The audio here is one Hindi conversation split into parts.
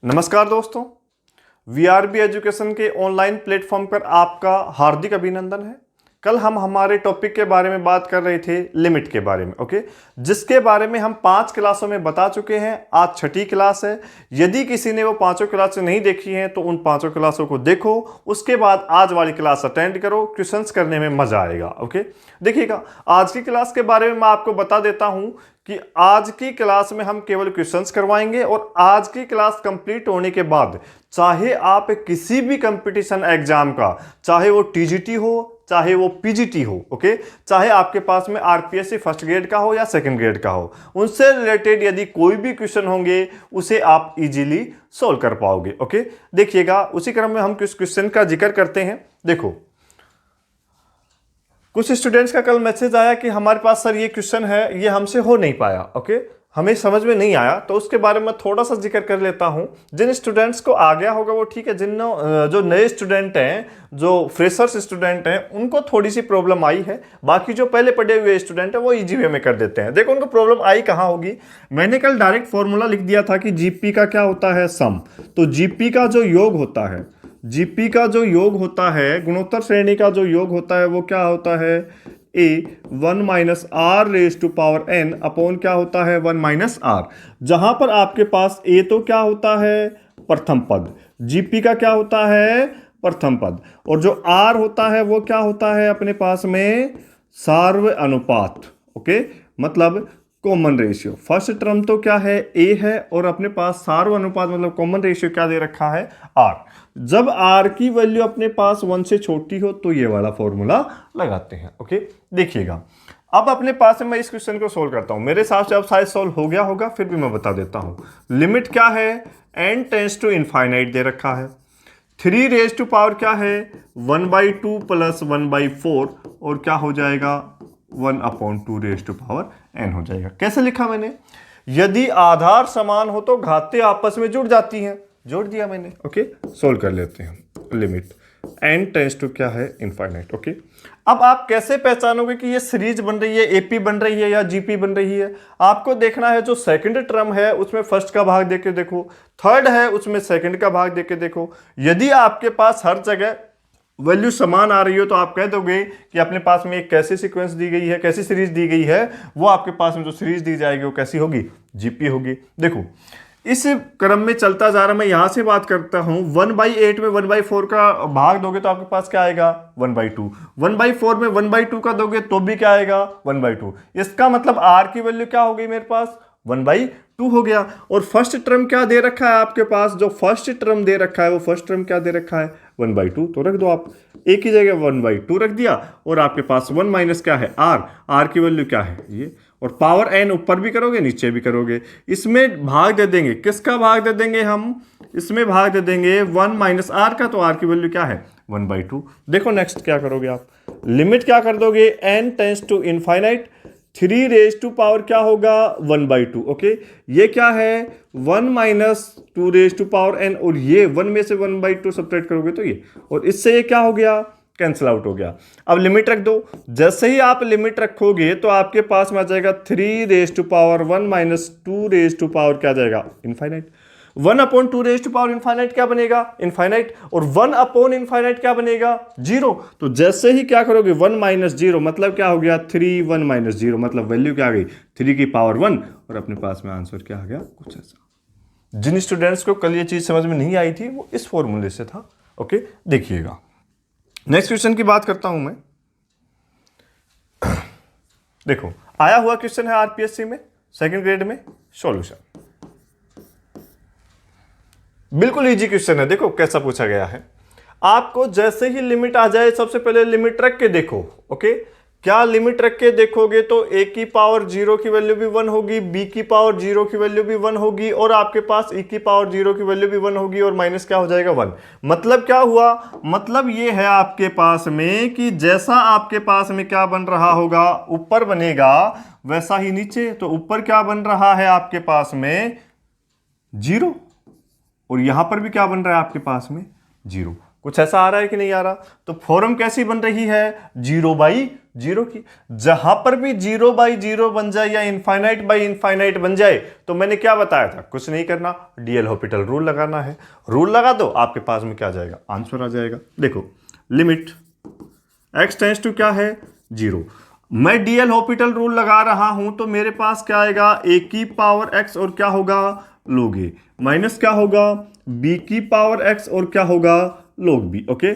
नमस्कार दोस्तों, वीआरबी एजुकेशन के ऑनलाइन प्लेटफॉर्म पर आपका हार्दिक अभिनंदन है। कल हम हमारे टॉपिक के बारे में बात कर रहे थे, लिमिट के बारे में, ओके, जिसके बारे में हम 5 क्लासों में बता चुके हैं। आज छठी क्लास है। यदि किसी ने वो 5 क्लासें नहीं देखी हैं तो उन 5 क्लासों को देखो, उसके बाद आज वाली क्लास अटेंड करो। क्वेश्चंस करने में मजा आएगा। ओके, देखिएगा, आज की क्लास के बारे में मैं आपको बता देता हूं कि आज की क्लास में हम केवल क्वेश्चंस करवाएंगे और आज की क्लास कंप्लीट होने के बाद चाहे आप किसी भी कंपटीशन एग्जाम का, चाहे वो टीजीटी हो, चाहे वो पीजीटी हो, ओके, चाहे आपके पास में आरपीएससी फर्स्ट ग्रेड का हो या सेकंड ग्रेड का हो, उनसे रिलेटेड यदि कोई भी क्वेश्चन होंगे उसे आप इजीली सोल्व कर पाओगे। ओके, देखिएगा, उसी क्रम में हम किस क्वेश्चन का जिक्र करते हैं। देखो, कुछ स्टूडेंट्स का कल मैसेज आया कि हमारे पास सर ये क्वेश्चन है, ये हमसे हो नहीं पाया, ओके, हमें समझ में नहीं आया, तो उसके बारे में थोड़ा सा जिक्र कर लेता हूं। जिन स्टूडेंट्स को आ गया होगा वो ठीक है, जो नए स्टूडेंट हैं, जो फ्रेशर्स स्टूडेंट हैं, उनको थोड़ी सी प्रॉब्लम आई है। बाकी जो पहले पढ़े हुए स्टूडेंट हैं वो इजी वे में कर देते हैं। देखो, उनको प्रॉब्लम आई कहाँ होगी। मैंने कल डायरेक्ट फॉर्मूला लिख दिया था कि जीपी का क्या होता है, सम। तो जीपी का जो योग होता है, जीपी का जो योग होता है, गुणोत्तर श्रेणी का जो योग होता है, वो क्या होता है, a 1 minus r raise to power n upon क्या होता है, 1 माइनस आर। जहां पर आपके पास ए तो क्या होता है, प्रथम पद, जीपी का क्या होता है, प्रथम पद, और जो आर होता है वो क्या होता है अपने पास में, सार्व अनुपात। ओके, मतलब कॉमन रेशियो। फर्स्ट टर्म तो क्या है, ए है, और अपने पास सार्व अनुपात मतलब कॉमन रेशियो क्या दे रखा है, आर। जब आर की वैल्यू अपने पास 1 से छोटी हो तो ये वाला फॉर्मूला लगाते हैं। ओके, देखिएगा, अब अपने पास मैं इस क्वेश्चन को सोल्व करता हूं। मेरे हिसाब से अब शायद सोल्व हो गया होगा, फिर भी मैं बता देता हूं। लिमिट क्या है, एन टेंस टू इनफाइनाइट दे रखा है। 3 रेज टू पावर क्या है, 1/2 प्लस 1/4, और क्या हो जाएगा, 1/2 रेज टू पावर एन हो जाएगा। कैसे लिखा मैंने, यदि आधार समान हो तो घातें आपस में जुड़ जाती हैं, जोड़ दिया मैंने। ओके, सोल्व कर लेते हैं। लिमिट एन टेंस टू क्या है, इनफाइनाइट। ओके, अब आप कैसे पहचानोगे कि ये सीरीज बन रही है, एपी बन रही है या जीपी बन रही है। आपको देखना है जो सेकंड टर्म है उसमें फर्स्ट का भाग देके देखो, थर्ड है उसमें सेकंड का भाग देके देखो। यदि आपके पास हर जगह वैल्यू समान आ रही हो तो आप कह दोगे कि अपने पास में एक कैसी सीक्वेंस दी गई है, कैसी सीरीज दी गई है, वो आपके पास में जो सीरीज दी जाएगी वो कैसी होगी, जीपी होगी। देखो, इस क्रम में चलता जा रहा, मैं यहां से बात करता हूं। 1/8 में 1/4 का भाग दोगे तो आपके पास क्या आएगा, 1/2। 1/4 में 1/2 का दोगे तो भी क्या आएगा, 1/2। इसका मतलब आर की वैल्यू क्या हो गई मेरे पास, 1/2 हो गया। और फर्स्ट टर्म क्या दे रखा है आपके पास, जो फर्स्ट टर्म दे रखा है वो फर्स्ट टर्म क्या दे रखा है, 1/2। तो रख दो आप, एक ही जगह 1/2 रख दिया, और आपके पास 1 माइनस क्या है, आर की वैल्यू क्या है ये, और पावर एन ऊपर भी करोगे नीचे भी करोगे। इसमें भाग दे देंगे, किसका भाग दे देंगे हम, इसमें भाग दे देंगे 1 माइनस आर का, तो आर की वैल्यू क्या है, 1/2। देखो नेक्स्ट क्या करोगे आप, लिमिट क्या कर दोगे, n tends to infinite, 3 raise to power क्या होगा, 1/2। ओके, ये क्या है, 1 minus 2 raise to power n, और ये 1 में से 1/2 सब्ट्रैक्ट करोगे तो ये, और इससे ये क्या हो गया, कैंसिल आउट हो गया। अब लिमिट रख दो। जैसे ही आप लिमिट रखोगे तो आपके पास में आ जाएगा 3 raise to power 1 minus 2 raise to power क्या जाएगा, infinite. 1/2 raise to power infinite क्या बनेगा, इनफाइनाइट, और 1 इनफाइनाइट क्या बनेगा, 0। तो जैसे ही क्या करोगे, 1 माइनस 0 मतलब क्या हो गया, 3, 1 माइनस 0 मतलब वैल्यू क्या आ गई, 3 की पावर 1, और अपने पास में आंसर क्या आ गया, कुछ ऐसा। जिन स्टूडेंट्स को कल ये चीज समझ में नहीं आई थी वो इस फॉर्मूले से था। ओके, देखिएगा, नेक्स्ट क्वेश्चन की बात करता हूं मैं। देखो, आया हुआ क्वेश्चन है आरपीएससी में सेकंड ग्रेड में, सॉल्यूशन बिल्कुल इजी क्वेश्चन है। देखो कैसा पूछा गया है, आपको जैसे ही लिमिट आ जाए सबसे पहले लिमिट रख के देखो। ओके, क्या लिमिट रख के देखोगे तो a की पावर 0 की वैल्यू भी 1 होगी, b की पावर 0 की वैल्यू भी 1 होगी, और आपके पास e की पावर 0 की वैल्यू भी 1 होगी, और माइनस क्या हो जाएगा, 1। मतलब क्या हुआ, मतलब ये है आपके पास में कि जैसा आपके पास में क्या बन रहा होगा, ऊपर बनेगा वैसा ही नीचे। तो ऊपर क्या बन रहा है आपके पास में, 0, और यहां पर भी क्या बन रहा है आपके पास में, 0। कुछ ऐसा आ रहा है कि नहीं आ रहा? तो फॉर्म कैसी बन रही है? 0/0 की। जहां पर भी 0/0 बन जाए या इनफाइनाइट बाई इनफाइनाइट बन जाए तो मैंने क्या बताया था, कुछ नहीं करना, डीएल हॉपिटल रूल लगाना है। रूल लगा दो, आपके पास में क्या आ जाएगा? आंसर आ जाएगा। देखो लिमिट x टेंड्स टू क्या है? 0। मैं डीएल हॉपिटल रूल लगा रहा हूं तो मेरे पास क्या आएगा? a की पावर x और क्या होगा? log a माइनस क्या होगा? b की पावर x और क्या होगा? log b। ओके,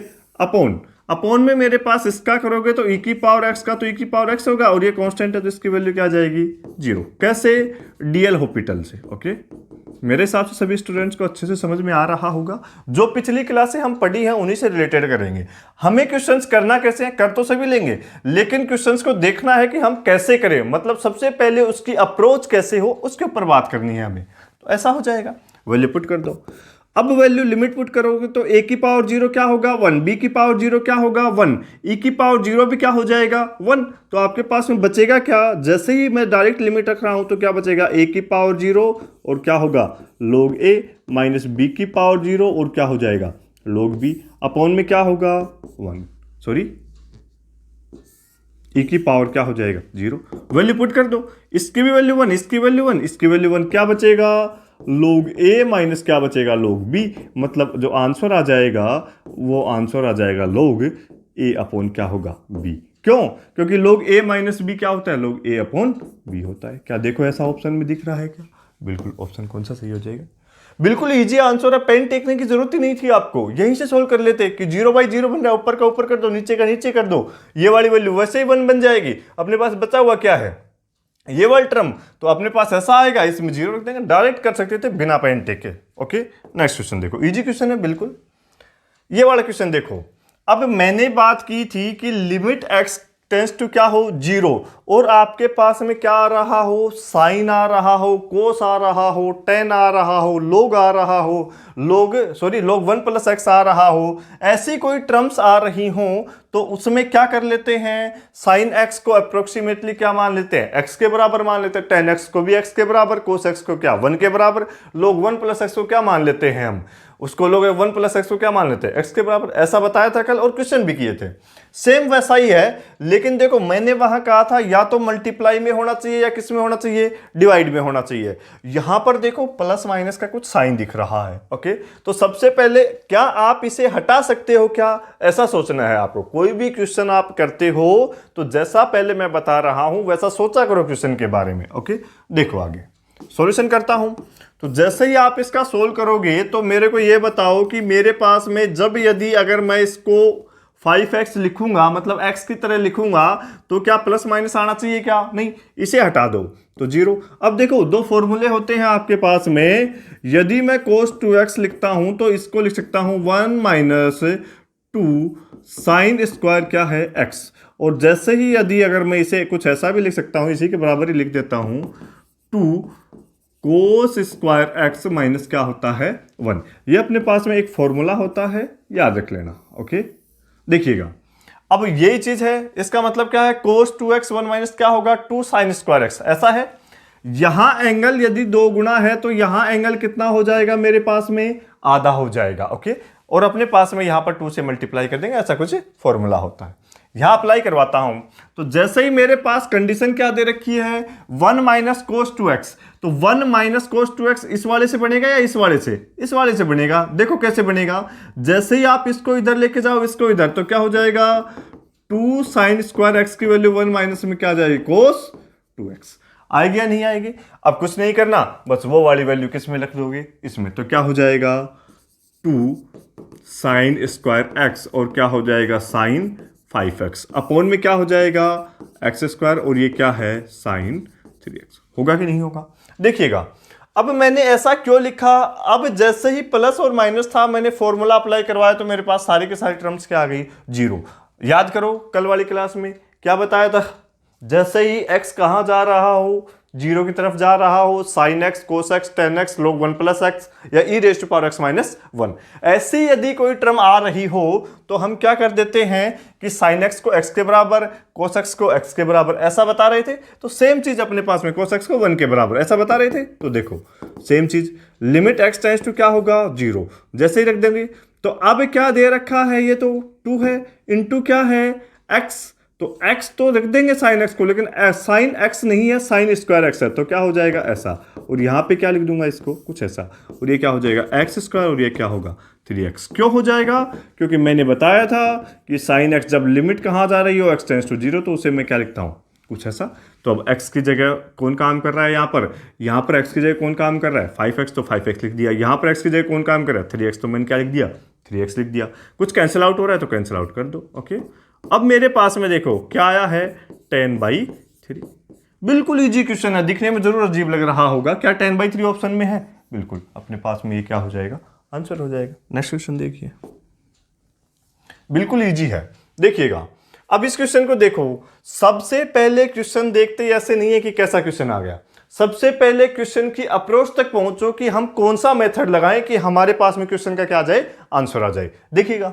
अपॉन में मेरे पास इसका करोगे तो e की पावर x का तो e की पावर x होगा और ये कांस्टेंट है तो इसकी वैल्यू क्या आ जाएगी? 0। कैसे? डीएल हॉपिटल से। ओके, मेरे हिसाब से सभी स्टूडेंट्स को अच्छे से समझ में आ रहा होगा। जो पिछली क्लासें हम पढ़ी हैं उन्हीं से रिलेटेड करेंगे। हमें क्वेश्चंस करना कैसे हैं? कर तो सभी लेंगे, लेकिन क्वेश्चंस को देखना है कि हम कैसे करें, मतलब सबसे पहले उसकी अप्रोच कैसे हो उसके ऊपर बात करनी है हमें। तो ऐसा हो जाएगा, वैल्यू पुट कर दो। अब वैल्यू लिमिट पुट करोगे तो a की पावर 0 क्या होगा? 1। b की पावर 0 क्या होगा? 1। e की पावर 0 भी क्या हो जाएगा? 1। तो आपके पास में बचेगा क्या? जैसे ही मैं डायरेक्ट लिमिट रख रहा हूं तो क्या बचेगा? a की पावर 0 और क्या होगा? log a माइनस b की पावर 0 और क्या हो जाएगा? log b। अपॉन में क्या होगा? 1। सॉरी, e की पावर क्या हो जाएगा? 0। वैल्यू पुट कर दो, इसकी भी वैल्यू 1, इसकी वैल्यू 1, इसकी वैल्यू 1, क्या बचेगा? log a माइनस क्या बचेगा? log b। मतलब जो आंसर आ जाएगा वो आंसर आ जाएगा log a अपॉन क्या होगा? b। क्यों? क्योंकि log a माइनस b क्या होता है? log a अपॉन b होता है। क्या देखो ऐसा ऑप्शन में दिख रहा है क्या? बिल्कुल, ऑप्शन कौन सा सही हो जाएगा? बिल्कुल इजी आंसर है, पेन टेकने की जरूरत ही नहीं थी आपको, यहीं से सोल्व कर लेते कि 0/0 बन रहा है, ऊपर का ऊपर कर दो, नीचे का नीचे कर दो, ये वाली वैल्यू वैसे ही 1 बन जाएगी। अपने पास बचा हुआ क्या है? ये वाला टर्म, तो अपने पास ऐसा आएगा, इसमें 0 रख देंगे, डायरेक्ट कर सकते थे बिना पेन टेके। ओके, नेक्स्ट क्वेश्चन देखो, इजी क्वेश्चन है बिल्कुल। ये वाला क्वेश्चन देखो, अब मैंने बात की थी कि लिमिट x टेंस टू क्या हो? 0, और आपके पास में क्या आ रहा हो? साइन आ रहा हो, कोस आ रहा हो, टेन आ रहा हो, लोग आ रहा हो, log 1 प्लस x आ रहा हो, ऐसी कोई टर्म्स आ रही हो तो उसमें क्या कर लेते हैं? साइन x को अप्रोक्सीमेटली क्या मान लेते हैं? x के बराबर मान लेते हैं। टेन x को भी x के बराबर, कोस x को क्या? 1 के बराबर। log 1 प्लस x को क्या मान लेते हैं हम? उसको लोग 1 प्लस x को क्या मान लेते हैं? x के बराबर। ऐसा बताया था कल और क्वेश्चन भी किए थे। सेम वैसा ही है, लेकिन देखो मैंने वहां कहा था या तो मल्टीप्लाई में होना चाहिए या किस में होना चाहिए? डिवाइड में होना चाहिए। यहां पर देखो प्लस माइनस का कुछ साइन दिख रहा है। ओके, तो सबसे पहले क्या आप इसे हटा सकते हो क्या? ऐसा सोचना है आपको। कोई भी क्वेश्चन आप करते हो तो जैसा पहले मैं बता रहा हूं वैसा सोचा करो क्वेश्चन के बारे में। ओके, देखो आगे सॉल्यूशन करता हूं। तो जैसे ही आप इसका सोल्व करोगे तो मेरे को यह बताओ कि मेरे पास में जब यदि अगर मैं इसको 5x लिखूंगा, मतलब x की तरह लिखूंगा, तो क्या प्लस माइनस आना चाहिए क्या? नहीं, इसे हटा दो तो 0। अब देखो दो फॉर्मूले होते हैं आपके पास में। यदि मैं cos 2x लिखता हूं तो इसको लिख सकता हूं 1 माइनस 2 साइन स्क्वायर क्या है? x। और जैसे ही यदि अगर मैं इसे कुछ ऐसा भी लिख सकता हूं, इसी के बराबर ही लिख देता हूं, 2 कोस स्क्वायर एक्स माइनस क्या होता है? 1। ये अपने पास में एक फॉर्मूला होता है, याद रख लेना। ओके, देखिएगा अब यही चीज है, इसका मतलब क्या है? कोस 2x 1 माइनस क्या होगा? 2 साइन स्क्वायर एक्स। ऐसा है, यहां एंगल यदि 2 गुना है तो यहां एंगल कितना हो जाएगा मेरे पास में? आधा हो जाएगा। ओके, और अपने पास में यहां पर 2 से मल्टीप्लाई कर देंगे, ऐसा कुछ फॉर्मूला होता है। यहां अप्लाई करवाता हूं तो जैसे ही मेरे पास कंडीशन क्या दे रखी है? 1 माइनस कोस 2x, तो 1 माइनस कोस 2x इस वाले से बनेगा या इस वाले से? इस वाले से बनेगा। देखो कैसे बनेगा, जैसे ही आप इसको इधर लेके जाओ, इसको इधर, तो क्या हो जाएगा? 2 साइन स्क्वायर एक्स की वैल्यू 1 माइनस में क्या आ जाएगी? कोस 2x। आएगी या नहीं आएगी? अब कुछ नहीं करना, बस वो वाली वैल्यू किस में रख दोगे? इसमें। तो क्या हो जाएगा? 2 साइन स्क्वायर एक्स और क्या हो जाएगा? Sign 5x। अपॉन में क्या हो जाएगा? एक्स स्क्वायर, और ये क्या है? Sign 3x। होगा कि नहीं होगा? देखिएगा अब मैंने ऐसा क्यों लिखा। अब जैसे ही प्लस और माइनस था, मैंने फॉर्मूला अप्लाई करवाया तो मेरे पास सारी के सारी टर्म्स क्या आ गई? 0। याद करो कल वाली क्लास में क्या बताया था? जैसे ही x कहां जा रहा हो? 0 की तरफ जा रहा हो, sine x, cos x, tan x, log 1 plus x या e raise to power x minus 1, ऐसी यदि कोई टर्म आ रही हो तो हम क्या कर देते हैं कि साइन एक्स को x के बराबर, कोस एक्स को x के बराबर, ऐसा बता रहे थे। तो सेम चीज अपने पास में कोस एक्स को 1 के बराबर ऐसा बता रहे थे। तो देखो सेम चीज, लिमिट x टेंड्स टू क्या होगा? 0। जैसे ही रख देंगे तो अब क्या दे रखा है, ये तो 2 है, इनटू क्या है x, तो x तो रख देंगे साइन x को, लेकिन साइन x नहीं है, साइन स्क्वायर x है, तो क्या हो जाएगा ऐसा, और यहां पे क्या लिख दूंगा इसको कुछ ऐसा, और ये क्या हो जाएगा एक्स स्क्वायर, और ये क्या होगा 3x। क्यों हो जाएगा, क्योंकि मैंने बताया था कि साइन x जब लिमिट कहाँ जा रही हो x टेंड्स टू 0, तो उसे मैं क्या लिखता हूँ कुछ ऐसा। तो अब x की जगह कौन काम कर रहा है, यहाँ पर x की जगह कौन काम कर रहा है 5x, तो 5x लिख दिया। यहाँ पर x की जगह कौन काम कर रहा है 3x, तो मैंने क्या लिख दिया 3x लिख दिया। कुछ कैंसिल आउट हो रहा है तो कैंसिल आउट कर दो। ओके, अब मेरे पास में देखो क्या आया है 10/3। बिल्कुल इजी क्वेश्चन है, दिखने में जरूर अजीब लग रहा होगा, क्या 10/3 ऑप्शन में है, बिल्कुल अपने पास में ये क्या हो जाएगा आंसर हो जाएगा। नेक्स्ट क्वेश्चन देखिए, बिल्कुल इजी है, देखिएगा। अब इस क्वेश्चन को देखो, सबसे पहले क्वेश्चन देखते ही ऐसे नहीं है कि कैसा क्वेश्चन आ गया, सबसे पहले क्वेश्चन की अप्रोच तक पहुंचो कि हम कौन सा मेथड लगाएं कि हमारे पास में क्वेश्चन का क्या आ जाए आंसर आ जाए। देखिएगा,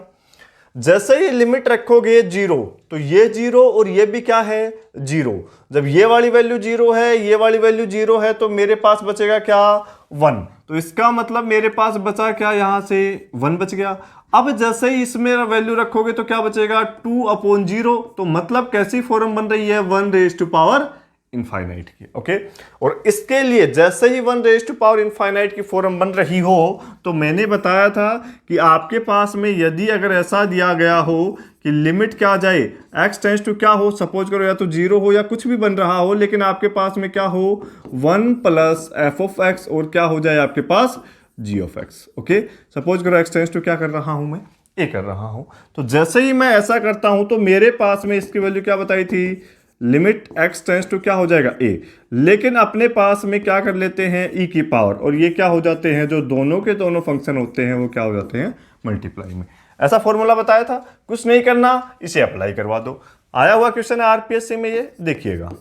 जैसे ही लिमिट रखोगे 0, तो ये 0 और ये भी क्या है 0। जब ये वाली वैल्यू 0 है, ये वाली वैल्यू 0 है, तो मेरे पास बचेगा क्या 1। तो इसका मतलब मेरे पास बचा क्या, यहां से 1 बच गया। अब जैसे ही इसमें वैल्यू रखोगे तो क्या बचेगा 2/0। तो मतलब कैसी फॉर्म बन रही है 1⁻∞ की। ओके, और इसके लिए जैसे ही 1⁻∞ की फॉर्म बन रही हो, तो मैंने बताया था कि आपके पास में यदि अगर ऐसा दिया गया हो कि लिमिट क्या आ जाए x टेंड्स टू क्या हो, सपोज करो या तो 0 हो या कुछ भी बन रहा हो, लेकिन आपके पास में क्या हो 1 + f(x) और क्या हो जाए आपके पास g(x). ओके, सपोज करो x टेंड्स टू क्या कर रहा हूं मैं a कर रहा हूं, तो जैसे ही मैं ऐसा करता हूं तो मेरे पास में इसकी वैल्यू क्या बताई थी, लिमिट x टेंड्स टू क्या हो जाएगा a, लेकिन अपने पास में क्या कर लेते हैं e की पावर, और ये क्या हो जाते हैं जो दोनों के दोनों फंक्शन होते हैं वो क्या हो जाते हैं मल्टीप्लाई में। ऐसा फॉर्मूला बताया था, कुछ नहीं करना, इसे अप्लाई करवा दो। आया हुआ क्वेश्चन है आरपीएससी में, ये देखिएगा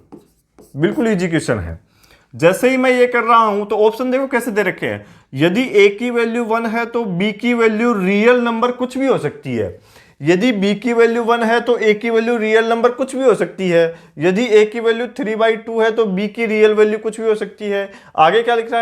बिल्कुल इजी क्वेश्चन है। जैसे ही मैं ये कर रहा हूं तो ऑप्शन देखो कैसे दे रखे हैं, यदि a की वैल्यू 1 है तो b की वैल्यू रियल नंबर कुछ भी हो सकती है, यदि b की वैल्यू 1 है तो a की वैल्यू रियल नंबर कुछ भी हो सकती है, यदि a की वैल्यू 3/2 है तो b की रियल वैल्यू कुछ भी हो सकती है। आगे क्या लिख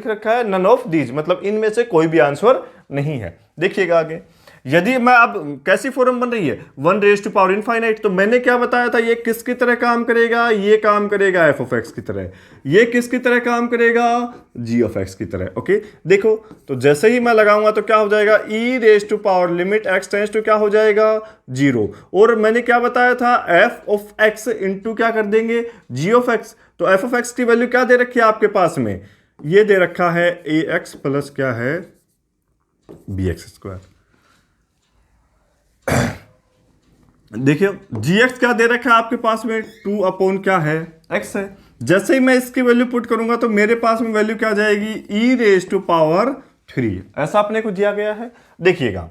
रखा है नन ऑफ दीज, मतलब इनमें से कोई भी आंसर नहीं है। देखिएगा आगे, यदि मैं अब कैसी फॉर्म बन रही है 1⁻∞, तो मैंने क्या बताया था, ये किसकी तरह काम करेगा, ये काम करेगा f(x) की तरह, ये किसकी तरह काम करेगा g(x) की तरह। ओके, देखो तो जैसे ही मैं लगाऊंगा तो क्या हो जाएगा e⁻ limit x tends to क्या हो जाएगा 0, और मैंने क्या बताया था f(x) इंटू क्या कर देंगे g(x), तो f(x) की वैल्यू क्या दे रखी है आपके पास में, ये दे रखा है ax प्लस क्या है bx²। देखिए gx क्या दे रखा है आपके पास में 2 क्या है x है। जैसे ही मैं इसकी वैल्यू पुट करूंगा तो मेरे पास में वैल्यू क्या जाएगी e⁻3, ऐसा अपने को दिया गया है। देखिएगा,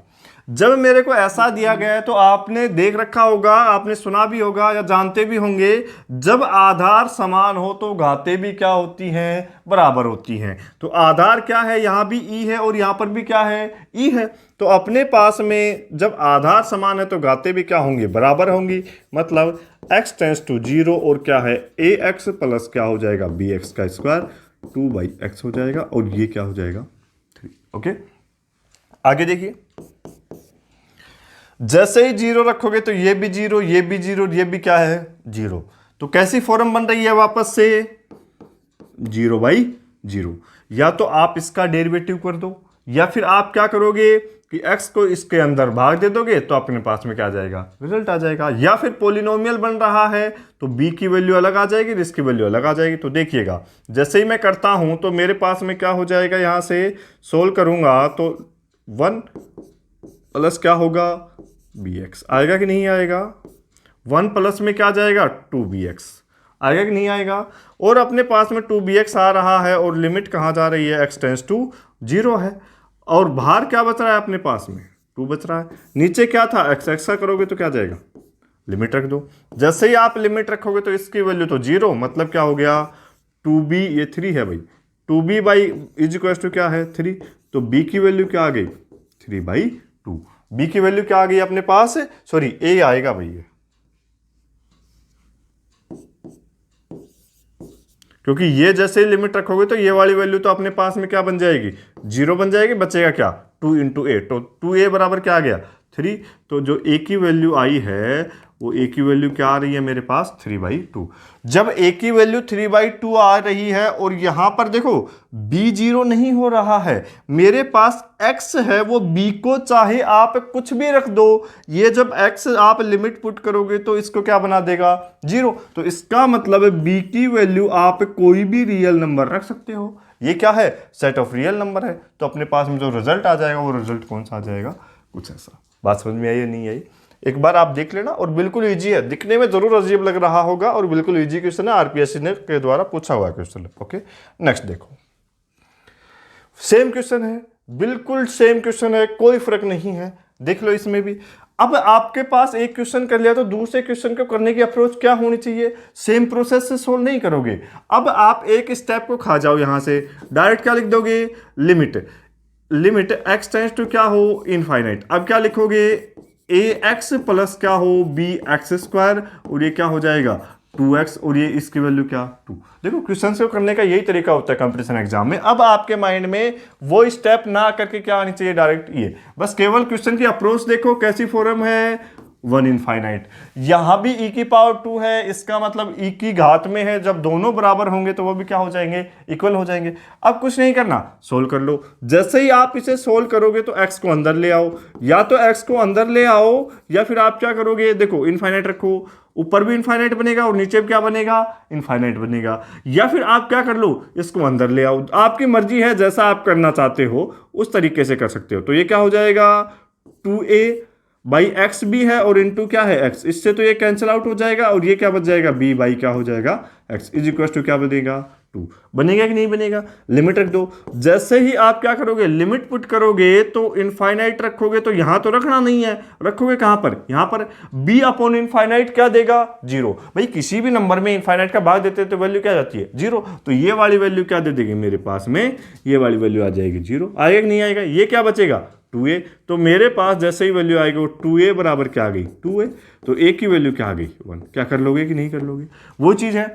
जब मेरे को ऐसा दिया गया है तो आपने देख रखा होगा, आपने सुना भी होगा या जानते भी होंगे, जब आधार समान हो तो घातें भी क्या होती हैं बराबर होती हैं। तो आधार क्या है, यहां भी e है और यहां पर भी क्या है e है, तो अपने पास में जब आधार समान है तो घातें भी क्या होंगी बराबर होंगी, मतलब x टेंड्स टू 0 और क्या है ax प्लस क्या हो जाएगा bx² 2/x हो जाएगा, और ये क्या हो जाएगा 3। ओके, आगे देखिए, जैसे ही 0 रखोगे तो ये भी 0, ये भी 0, ये भी क्या है 0, तो कैसी फॉर्म बन रही है वापस से 0/0। या तो आप इसका डेरिवेटिव कर दो, या फिर आप क्या करोगे कि x को इसके अंदर भाग दे दोगे तो अपने पास में क्या आ जाएगा रिजल्ट आ जाएगा। या फिर पॉलिनोमियल बन रहा है तो b की वैल्यू अलग आ जाएगी, इसकी वैल्यू अलग आ जाएगी। तो देखिएगा, जैसे ही मैं करता हूं तो मेरे पास में क्या हो जाएगा, यहां से सोल्व करूंगा तो 1 प्लस क्या होगा bx आएगा कि नहीं आएगा, 1 प्लस में क्या जाएगा 2bx आएगा कि नहीं आएगा, और अपने पास में 2bx आ रहा है और लिमिट कहाँ जा रही है x टेंड्स टू 0 है, और बाहर क्या बच रहा है अपने पास में 2 बच रहा है, नीचे क्या था x का करोगे तो क्या जाएगा लिमिट रख दो। जैसे ही आप लिमिट रखोगे तो इसकी वैल्यू तो 0, मतलब क्या हो गया 2b, ये 3 है भाई, 2b/= क्या है 3, तो b की वैल्यू क्या आ गई 3/2, b की वैल्यू क्या आ गई अपने पास, सॉरी a आएगा भाई, क्योंकि ये जैसे ही लिमिट रखोगे तो ये वाली वैल्यू तो अपने पास में क्या बन जाएगी, 0 बन जाएगी, बचेगा क्या 2 × a, तो 2a बराबर क्या आ गया 3। तो जो a की वैल्यू आई है वो a की वैल्यू क्या आ रही है मेरे पास 3/2। जब a की वैल्यू 3/2 आ रही है और यहां पर देखो b 0 नहीं हो रहा है, मेरे पास x है, वो b को चाहे आप कुछ भी रख दो, ये जब x आप लिमिट पुट करोगे तो इसको क्या बना देगा 0। तो इसका मतलब है b की वैल्यू आप कोई भी रियल नंबर रख सकते हो। ये क्या है, सेट ऑफ रियल नंबर है। तो अपने पास में जो रिजल्ट आ जाएगा वो रिजल्ट कौन सा आ जाएगा, कुछ ऐसा। बात समझ में आई या नहीं आई, एक बार आप देख लेना। और बिल्कुल इजी है, दिखने में जरूर अजीब लग रहा होगा और बिल्कुल इजी क्वेश्चन है, आरपीएससी ने के द्वारा पूछा हुआ क्वेश्चन है। ओके नेक्स्ट देखो, सेम क्वेश्चन है, बिल्कुल सेम क्वेश्चन है, कोई फर्क नहीं है। देख लो इसमें भी। अब आपके पास एक क्वेश्चन कर लिया तो दूसरे क्वेश्चन को करने की अप्रोच क्या होनी चाहिए, सेम प्रोसेस से सोल्व नहीं करोगे। अब आप एक स्टेप को खा जाओ, यहां से डायरेक्ट क्या लिख दोगे, लिमिट x टेंड्स टू क्या हो इनफाइनाइट। अब क्या लिखोगे, ax प्लस क्या हो bx² और ये क्या हो जाएगा 2x और ये इसकी वैल्यू क्या 2। देखो क्वेश्चन को करने का यही तरीका होता है कंपटीशन एग्जाम में। अब आपके माइंड में वो स्टेप ना करके क्या आनी चाहिए, डायरेक्ट ये, बस केवल क्वेश्चन की अप्रोच देखो कैसी फॉर्म है 1 इनफाइनाइट। यहां भी e की पावर 2 है, इसका मतलब e की घात में है, जब दोनों बराबर होंगे तो वो भी क्या हो जाएंगे, इक्वल हो जाएंगे। अब कुछ नहीं करना, सोल्व कर लो। जैसे ही आप इसे सोल्व करोगे तो x को अंदर ले आओ, या तो x को अंदर ले आओ या फिर आप क्या करोगे, देखो इनफाइनाइट रखो, ऊपर भी इनफाइनाइट बनेगा और नीचे भी क्या बनेगा, इनफाइनाइट बनेगा। या फिर आप क्या कर लो, इसको अंदर ले आओ, आपकी मर्जी है, जैसा आप करना चाहते हो उस तरीके से कर सकते हो। तो ये क्या हो जाएगा 2a/x भी है और इनटू क्या है x, इससे तो ये कैंसिल आउट हो जाएगा और ये क्या बच जाएगा b/ क्या हो जाएगा x इज इक्वल टू क्या बनेगा 2। बनेगा कि नहीं बनेगा, लिमिट रख दो। जैसे ही आप क्या करोगे, लिमिट पुट करोगे तो इनफाइनाइट रखोगे, तो यहां तो रखना नहीं है, रखोगे कहां पर, यहां पर b/इनफाइनाइट क्या देगा 0। भाई किसी भी नंबर में इनफाइनाइट का भाग देते हैं तो वैल्यू क्या जाती है 0। तो ये वाली वैल्यू क्या दे देगी मेरे पास में, ये वाली वैल्यू आ जाएगी 0। आएगा कि नहीं आएगा, ये क्या बचेगा 2a। तो मेरे पास जैसे ही वैल्यू आएगी वो 2a बराबर क्या आ गई 2a। तो a की वैल्यू क्या आ गई 1। क्या कर लोगे कि नहीं कर लोगे, वो चीज है।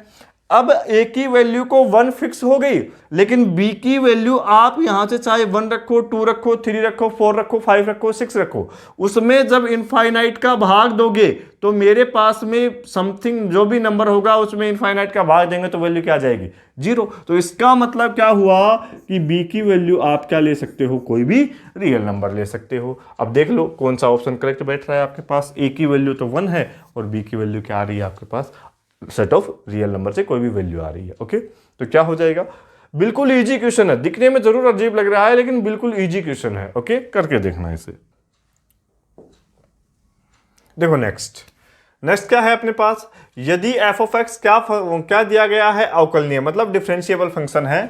अब a की वैल्यू को 1 फिक्स हो गई, लेकिन b की वैल्यू आप यहां से चाहे 1 रखो, 2 रखो, 3 रखो, 4 रखो, 5 रखो, 6 रखो, उसमें जब इनफाइनाइट का भाग दोगे तो मेरे पास में समथिंग जो भी नंबर होगा उसमें इनफाइनाइट का भाग देंगे तो वैल्यू क्या आ जाएगी 0। तो इसका मतलब क्या हुआ कि b की वैल्यू आप क्या ले सकते हो, कोई भी रियल नंबर ले सकते हो। अब देख लो कौन सा ऑप्शन करेक्ट बैठ रहा है आपके पास। a की वैल्यू तो 1 है और b की वैल्यू क्या आ रही है आपके पास, सेट ऑफ रियल नंबर से कोई भी वैल्यू आ रही है। ओके तो क्या हो जाएगा, बिल्कुल इजी क्वेश्चन है, दिखने में जरूर अजीब लग रहा है लेकिन बिल्कुल इजी क्वेश्चन है। ओके करके देखना इसे। देखो नेक्स्ट क्या है अपने पास, यदि f ऑफ x क्या दिया गया है, अवकलनीय मतलब डिफरेंशिएबल फंक्शन है,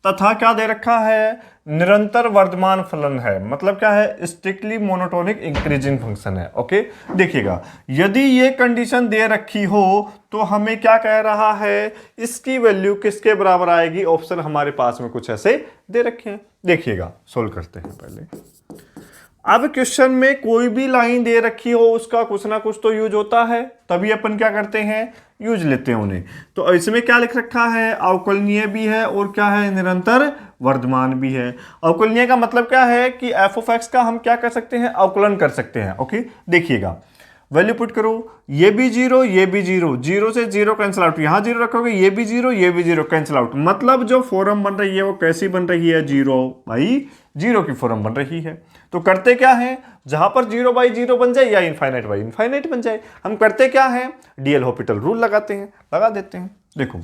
तथा क्या दे रखा है, निरंतर वर्धमान फलन है, मतलब क्या है, स्ट्रिक्टली मोनोटोनिक इंक्रीजिंग फंक्शन है। ओके देखिएगा, यदि ये कंडीशन दे रखी हो तो हमें क्या कह रहा है, इसकी वैल्यू किसके बराबर आएगी। ऑप्शन हमारे पास में कुछ ऐसे दे रखे हैं, देखिएगा सोल्व करते हैं पहले। अब क्वेश्चन में कोई भी लाइन दे रखी हो उसका कुछ ना कुछ तो यूज होता है, तभी अपन क्या करते हैं, यूज लेते हैं उन्हें। तो इसमें क्या लिख रखा है, अवकलनीय भी है और क्या है, निरंतर वर्धमान भी है। अवकलनीय का मतलब क्या है कि f ऑफ x का हम क्या कर सकते हैं, अवकलन कर सकते हैं। ओके देखिएगा, वैल्यू पुट करो, ये भी 0 ये भी 0, 0 से 0 कैंसिल आउट, यहां 0 रखोगे, ये भी 0 ये भी 0 कैंसिल आउट। मतलब जो फॉर्म बन रही है वो कैसी बन रही है, 0/0 की फॉर्म बन रही है। तो करते क्या है, जहां पर 0/0 बन जाए या इनफाइनाइट बन जाए, हम करते क्या है, डीएल-हॉपिटल रूल लगाते हैं, लगा देते हैं। देखो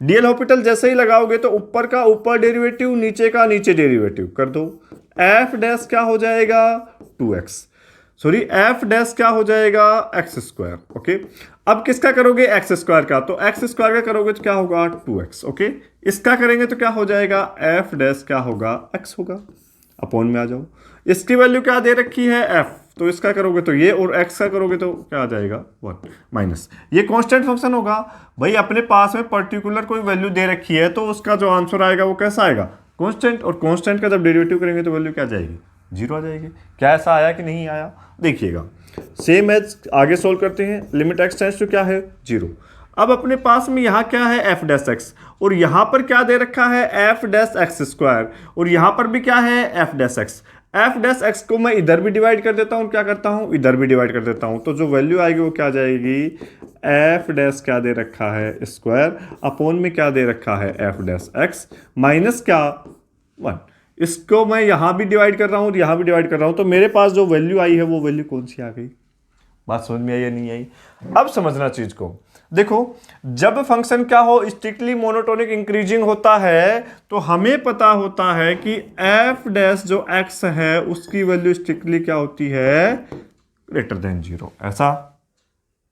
डीएल-हॉपिटल जैसे ही लगाओगे तो ऊपर का ऊपर डेरिवेटिव, नीचे का नीचे डेरिवेटिव कर दो। एफ डैश क्या हो जाएगा 2x, सॉरी एफ डैश क्या हो जाएगा x²। ओके अब किसका करोगे, x² का, तो x² का करोगे तो क्या होगा 2x। ओके इसका करेंगे तो क्या हो जाएगा, एफ डैश क्या होगा x होगा, अपॉन में आ जाओ। इसकी वैल्यू क्या दे रखी है f, तो इसका करोगे तो ये, और x का करोगे तो क्या आ जाएगा 1 माइनस, ये कांस्टेंट फंक्शन होगा। भाई अपने पास में पर्टिकुलर कोई वैल्यू दे रखी है तो उसका जो आंसर आएगा वो कैसा आएगा, कांस्टेंट, और कांस्टेंट का जब डेरिवेटिव करेंगे तो वैल्यू क्या आ जाएगी 0 आ जाएगी। क्या ऐसा आया कि नहीं आया, देखिएगा सेम एज आगे सोल्व करते हैं। लिमिट x टेंड्स टू क्या है 0। अब अपने पास में यहाँ क्या है f डैश x, और यहां पर क्या दे रखा है एफ डैश एक्स स्क्वायर, और यहां पर भी क्या है F dash x. F dash x को मैं इधर भी डिवाइड कर देता हूं, क्या करता हूं इधर भी डिवाइड कर देता हूं, तो जो वैल्यू आएगी वो क्या जाएगी एफ डैश क्या दे रखा है स्क्वायर अपॉन में क्या दे रखा है एफ डैश एक्स माइनस क्या 1। इसको मैं यहां भी डिवाइड कर रहा हूं और यहां भी डिवाइड कर रहा हूं, तो मेरे पास जो वैल्यू आई है वो वैल्यू कौन सी आ गई। बात समझ में आई या नहीं आई। अब समझना चीज को, देखो जब फंक्शन क्या हो स्ट्रिक्टली मोनोटोनिक इंक्रीजिंग होता है तो हमें पता होता है कि एफ डैश जो एक्स है उसकी वैल्यू स्ट्रिक्टली क्या होती है ग्रेटर देन 0, ऐसा।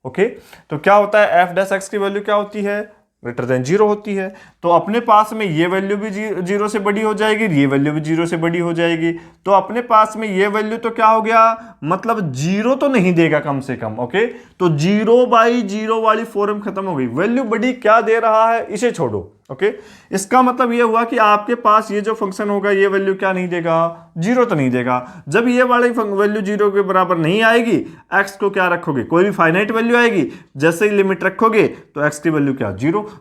ओके, तो क्या होता है एफ डैश एक्स की वैल्यू क्या होती है ग्रेटर देन 0 होती है, तो अपने पास में ये वैल्यू भी 0 से बड़ी हो जाएगी, ये वैल्यू भी 0 से बड़ी हो जाएगी, तो अपने पास में ये वैल्यू तो क्या हो गया मतलब 0 तो नहीं देगा कम से कम। ओके, तो 0/0 वाली फॉर्म खत्म हो गई, वैल्यू बड़ी क्या दे रहा है इसे छोड़ो। ओके, इसका मतलब ये हुआ कि आपके पास ये जो फंक्शन होगा ये वैल्यू क्या नहीं देगा 0 तो नहीं देगा। जब ये वाली वैल्यू 0 के बराबर नहीं आएगी x को क्या रखोगे कोई भी फाइनाइट वैल्यू आएगी, जैसे ही लिमिट रखोगे तो x की वैल्यू क्या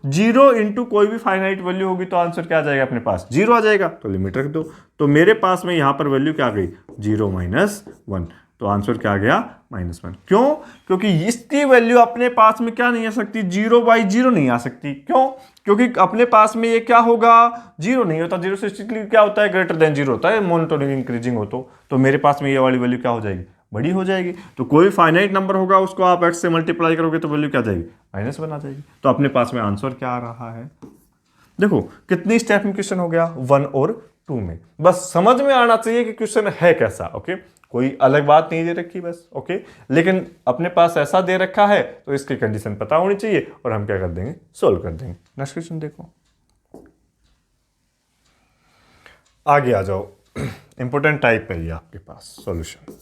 0 इंटू कोई भी फाइनाइट वैल्यू होगी तो आंसर क्या आ जाएगा अपने पास 0 आ जाएगा, तो लिमिट रख दो। तो मेरे पास में यहां पर वैल्यू क्या आ गई 0 - 1, तो आंसर क्या आ गया -1। क्यों? क्योंकि इसकी वैल्यू अपने पास में क्या नहीं आ सकती 0/0 नहीं आ सकती। क्यों? क्योंकि अपने पास में ये क्या होगा 0 नहीं होता, 0 से स्ट्रिक्टली क्या होता है ग्रेटर देन 0 होता है मोनोटोनिक इंक्रीजिंग हो, तो मेरे पास में ये वाली वैल्यू क्या हो जाएगी बड़ी हो जाएगी। तो कोई फाइनाइट नंबर होगा उसको आप x से मल्टीप्लाई करोगे तो वैल्यू क्या जाएगी -1 आ जाएगी। तो अपने पास में आंसर क्या आ रहा है, देखो कितनी स्टेप में क्वेश्चन हो गया 1 और 2 में। बस समझ में आना चाहिए कि क्वेश्चन है कैसा। ओके, कोई अलग बात नहीं दे रखी बस। ओके, लेकिन अपने पास ऐसा दे रखा है तो इसकी कंडीशन पता होनी चाहिए और हम क्या कर देंगे सोल्व कर देंगे। नेक्स्ट क्वेश्चन देखो, आगे आ जाओ। इंपॉर्टेंट टाइप है ये आपके पास सॉल्यूशन।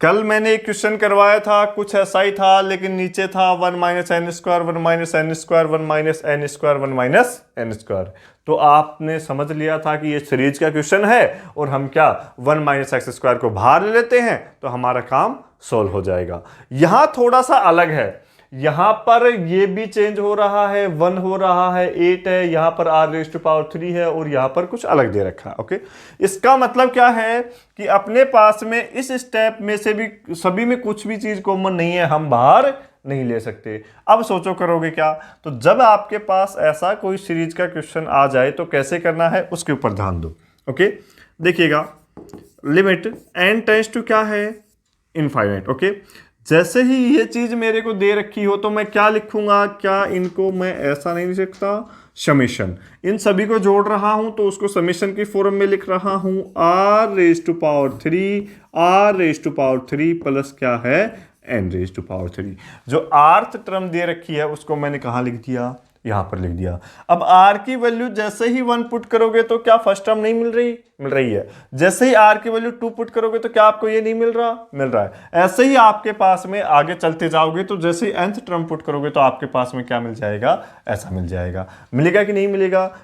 कल मैंने एक क्वेश्चन करवाया था कुछ ऐसा ही था, लेकिन नीचे था 1 - n², 1 - n², 1 - n², 1 - n²। तो आपने समझ लिया था कि ये सीरीज का क्वेश्चन है और हम क्या 1 - x² को बाहर ले लेते हैं तो हमारा काम सोल्व हो जाएगा। यहां थोड़ा सा अलग है, यहां पर ये भी चेंज हो रहा है, 1 हो रहा है, 8 है, यहां पर r⁻³ है और यहां पर कुछ अलग दे रखा है। ओके, इसका मतलब क्या है कि अपने पास में इस स्टेप में से भी सभी में कुछ भी चीज कॉमन नहीं है, हम बाहर नहीं ले सकते। अब सोचो करोगे क्या, तो जब आपके पास ऐसा कोई सीरीज का क्वेश्चन आ जाए तो कैसे करना है उसके ऊपर ध्यान दो। ओके, देखिएगा लिमिट n टेंड्स टू क्या है इनफाइनाइट। ओके, जैसे ही ये चीज मेरे को दे रखी हो तो मैं क्या लिखूंगा, क्या इनको मैं ऐसा नहीं लिख सकता समेशन, इन सभी को जोड़ रहा हूं तो उसको समेशन की फॉर्म में लिख रहा हूं r⁻³ प्लस क्या है n⁻³। जो rth टर्म दे रखी है उसको मैंने कहां लिख दिया यहां पर लिख दिया। अब r की वैल्यू जैसे ही 1 पुट करोगे तो क्या फर्स्ट टर्म नहीं मिल रही है। जैसे ही r की वैल्यू 2 पुट करोगे तो क्या आपको ये नहीं मिल रहा है। ऐसे ही आपके पास में आगे चलते जाओगे तो जैसे ही nth टर्म पुट करोगे तो आपके पास में क्या मिल जाएगा, ऐसा मिल जाएगा। मिलेगा कि नहीं मिलेगा।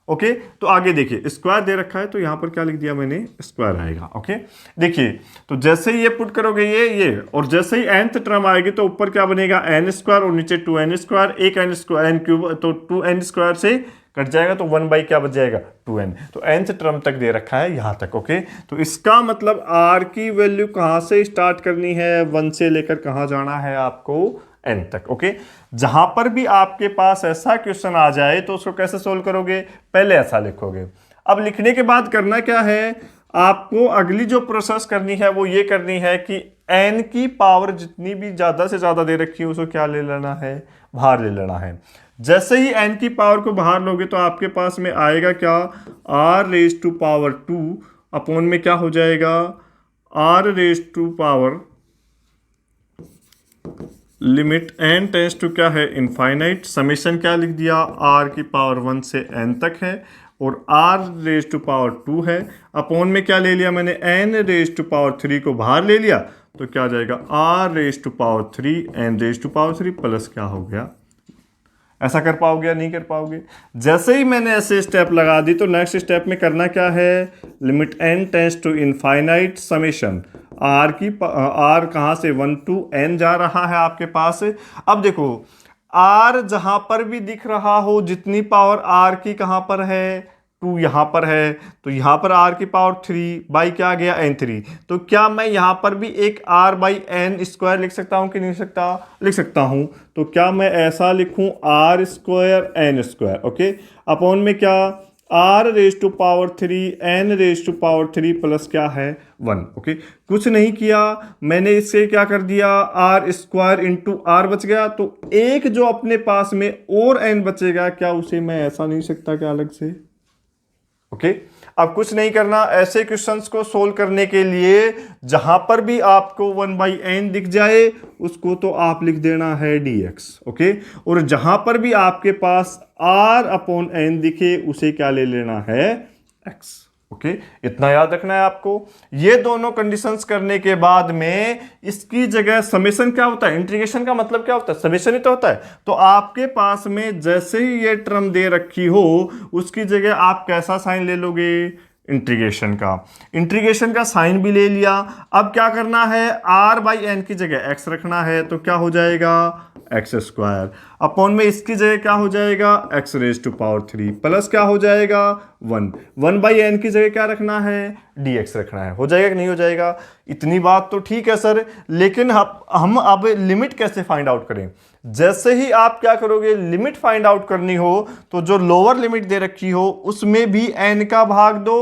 ओके, तो आगे देखिए स्क्वायर दे रखा है तो यहां पर क्या लिख दिया मैंने स्क्वायर आएगा। ओके, देखिए तो जैसे ही ये पुट करोगे ये और जैसे ही nth टर्म आएगी तो ऊपर क्या बनेगा n² और नीचे 2n², एक n³ तो 2n² से कट जाएगा तो 1 क्या बच जाएगा 2n। तो nth टर्म तक दे रखा है यहां तक। ओके, तो इसका मतलब r की वैल्यू कहां से स्टार्ट करनी है 1 से लेकर कहां जाना है आपको n तक। ओके, जहां पर भी आपके पास ऐसा क्वेश्चन आ जाए तो उसको कैसे सोल्व करोगे, पहले ऐसा लिखोगे। अब लिखने के बाद करना क्या है, आपको अगली जो प्रोसेस करनी है वो ये करनी है कि n की पावर जितनी भी ज्यादा से ज्यादा दे रखी है उसको क्या ले लेना है, बाहर ले लेना है। जैसे ही n की पावर को बाहर लोगे तो आपके पास में आएगा क्या r⁻² अपॉन में क्या हो जाएगा r⁻² limit n tends to क्या है इनफाइनाइट, समेशन क्या लिख दिया r⁻1 से n तक है और r⁻² है, अपॉन में क्या ले लिया मैंने n⁻³ को बाहर ले लिया तो क्या आ जाएगा r⁻³ n⁻³ प्लस क्या हो गया। ऐसा कर पाओगे या नहीं कर पाओगे। जैसे ही मैंने ऐसे स्टेप लगा दी तो नेक्स्ट स्टेप में करना क्या है, limit n tends to infinite summation r कहां से 1 to n जा रहा है आपके पास। अब देखो आर जहां पर भी दिख रहा हो, जितनी पावर आर की कहां पर है, 2 यहां पर है, तो यहां पर आर की पावर 3 बाई क्या आ गया n3। तो क्या मैं यहां पर भी एक r बाई एन स्क्वायर लिख सकता हूं कि नहीं सकता? लिख सकता हूं। तो क्या मैं ऐसा लिखूं r square n square, okay, upon में क्या r raise to power 3 n raise to power 3 plus क्या है 1, ओके। कुछ नहीं किया मैंने, इससे क्या कर दिया, r स्क्वायर इंटू आर बच गया। तो एक जो अपने पास में और n बचेगा, क्या उसे मैं ऐसा नहीं सकता क्या अलग से, ओके। अब कुछ नहीं करना, ऐसे क्वेश्चंस को सोल्व करने के लिए जहां पर भी आपको 1/n दिख जाए उसको तो आप लिख देना है dx, ओके। और जहां पर भी आपके पास r अपॉन n दिखे उसे क्या ले लेना है, x, ओके। इतना याद रखना है आपको। ये दोनों कंडीशंस करने के बाद में इसकी जगह समेशन क्या होता है, इंटीग्रेशन का मतलब क्या होता है, समेशन ही तो होता है। तो आपके पास में जैसे ही ये टर्म दे रखी हो उसकी जगह आप कैसा साइन ले लोगे, इंटीग्रेशन का साइन भी ले लिया। अब क्या करना है, r बाई एन की जगह x रखना है, तो क्या हो जाएगा एक्स स्क्वायर, अपॉन में इसकी जगह क्या हो जाएगा x raise to power 3 plus क्या हो जाएगा 1 बाई एन की जगह क्या रखना है, dx रखना है। हो जाएगा कि नहीं हो जाएगा? इतनी बात तो ठीक है सर, लेकिन हम अब लिमिट कैसे फाइंड आउट करें? जैसे ही आप क्या करोगे, लिमिट फाइंड आउट करनी हो तो जो लोअर लिमिट दे रखी हो उसमें भी n का भाग दो।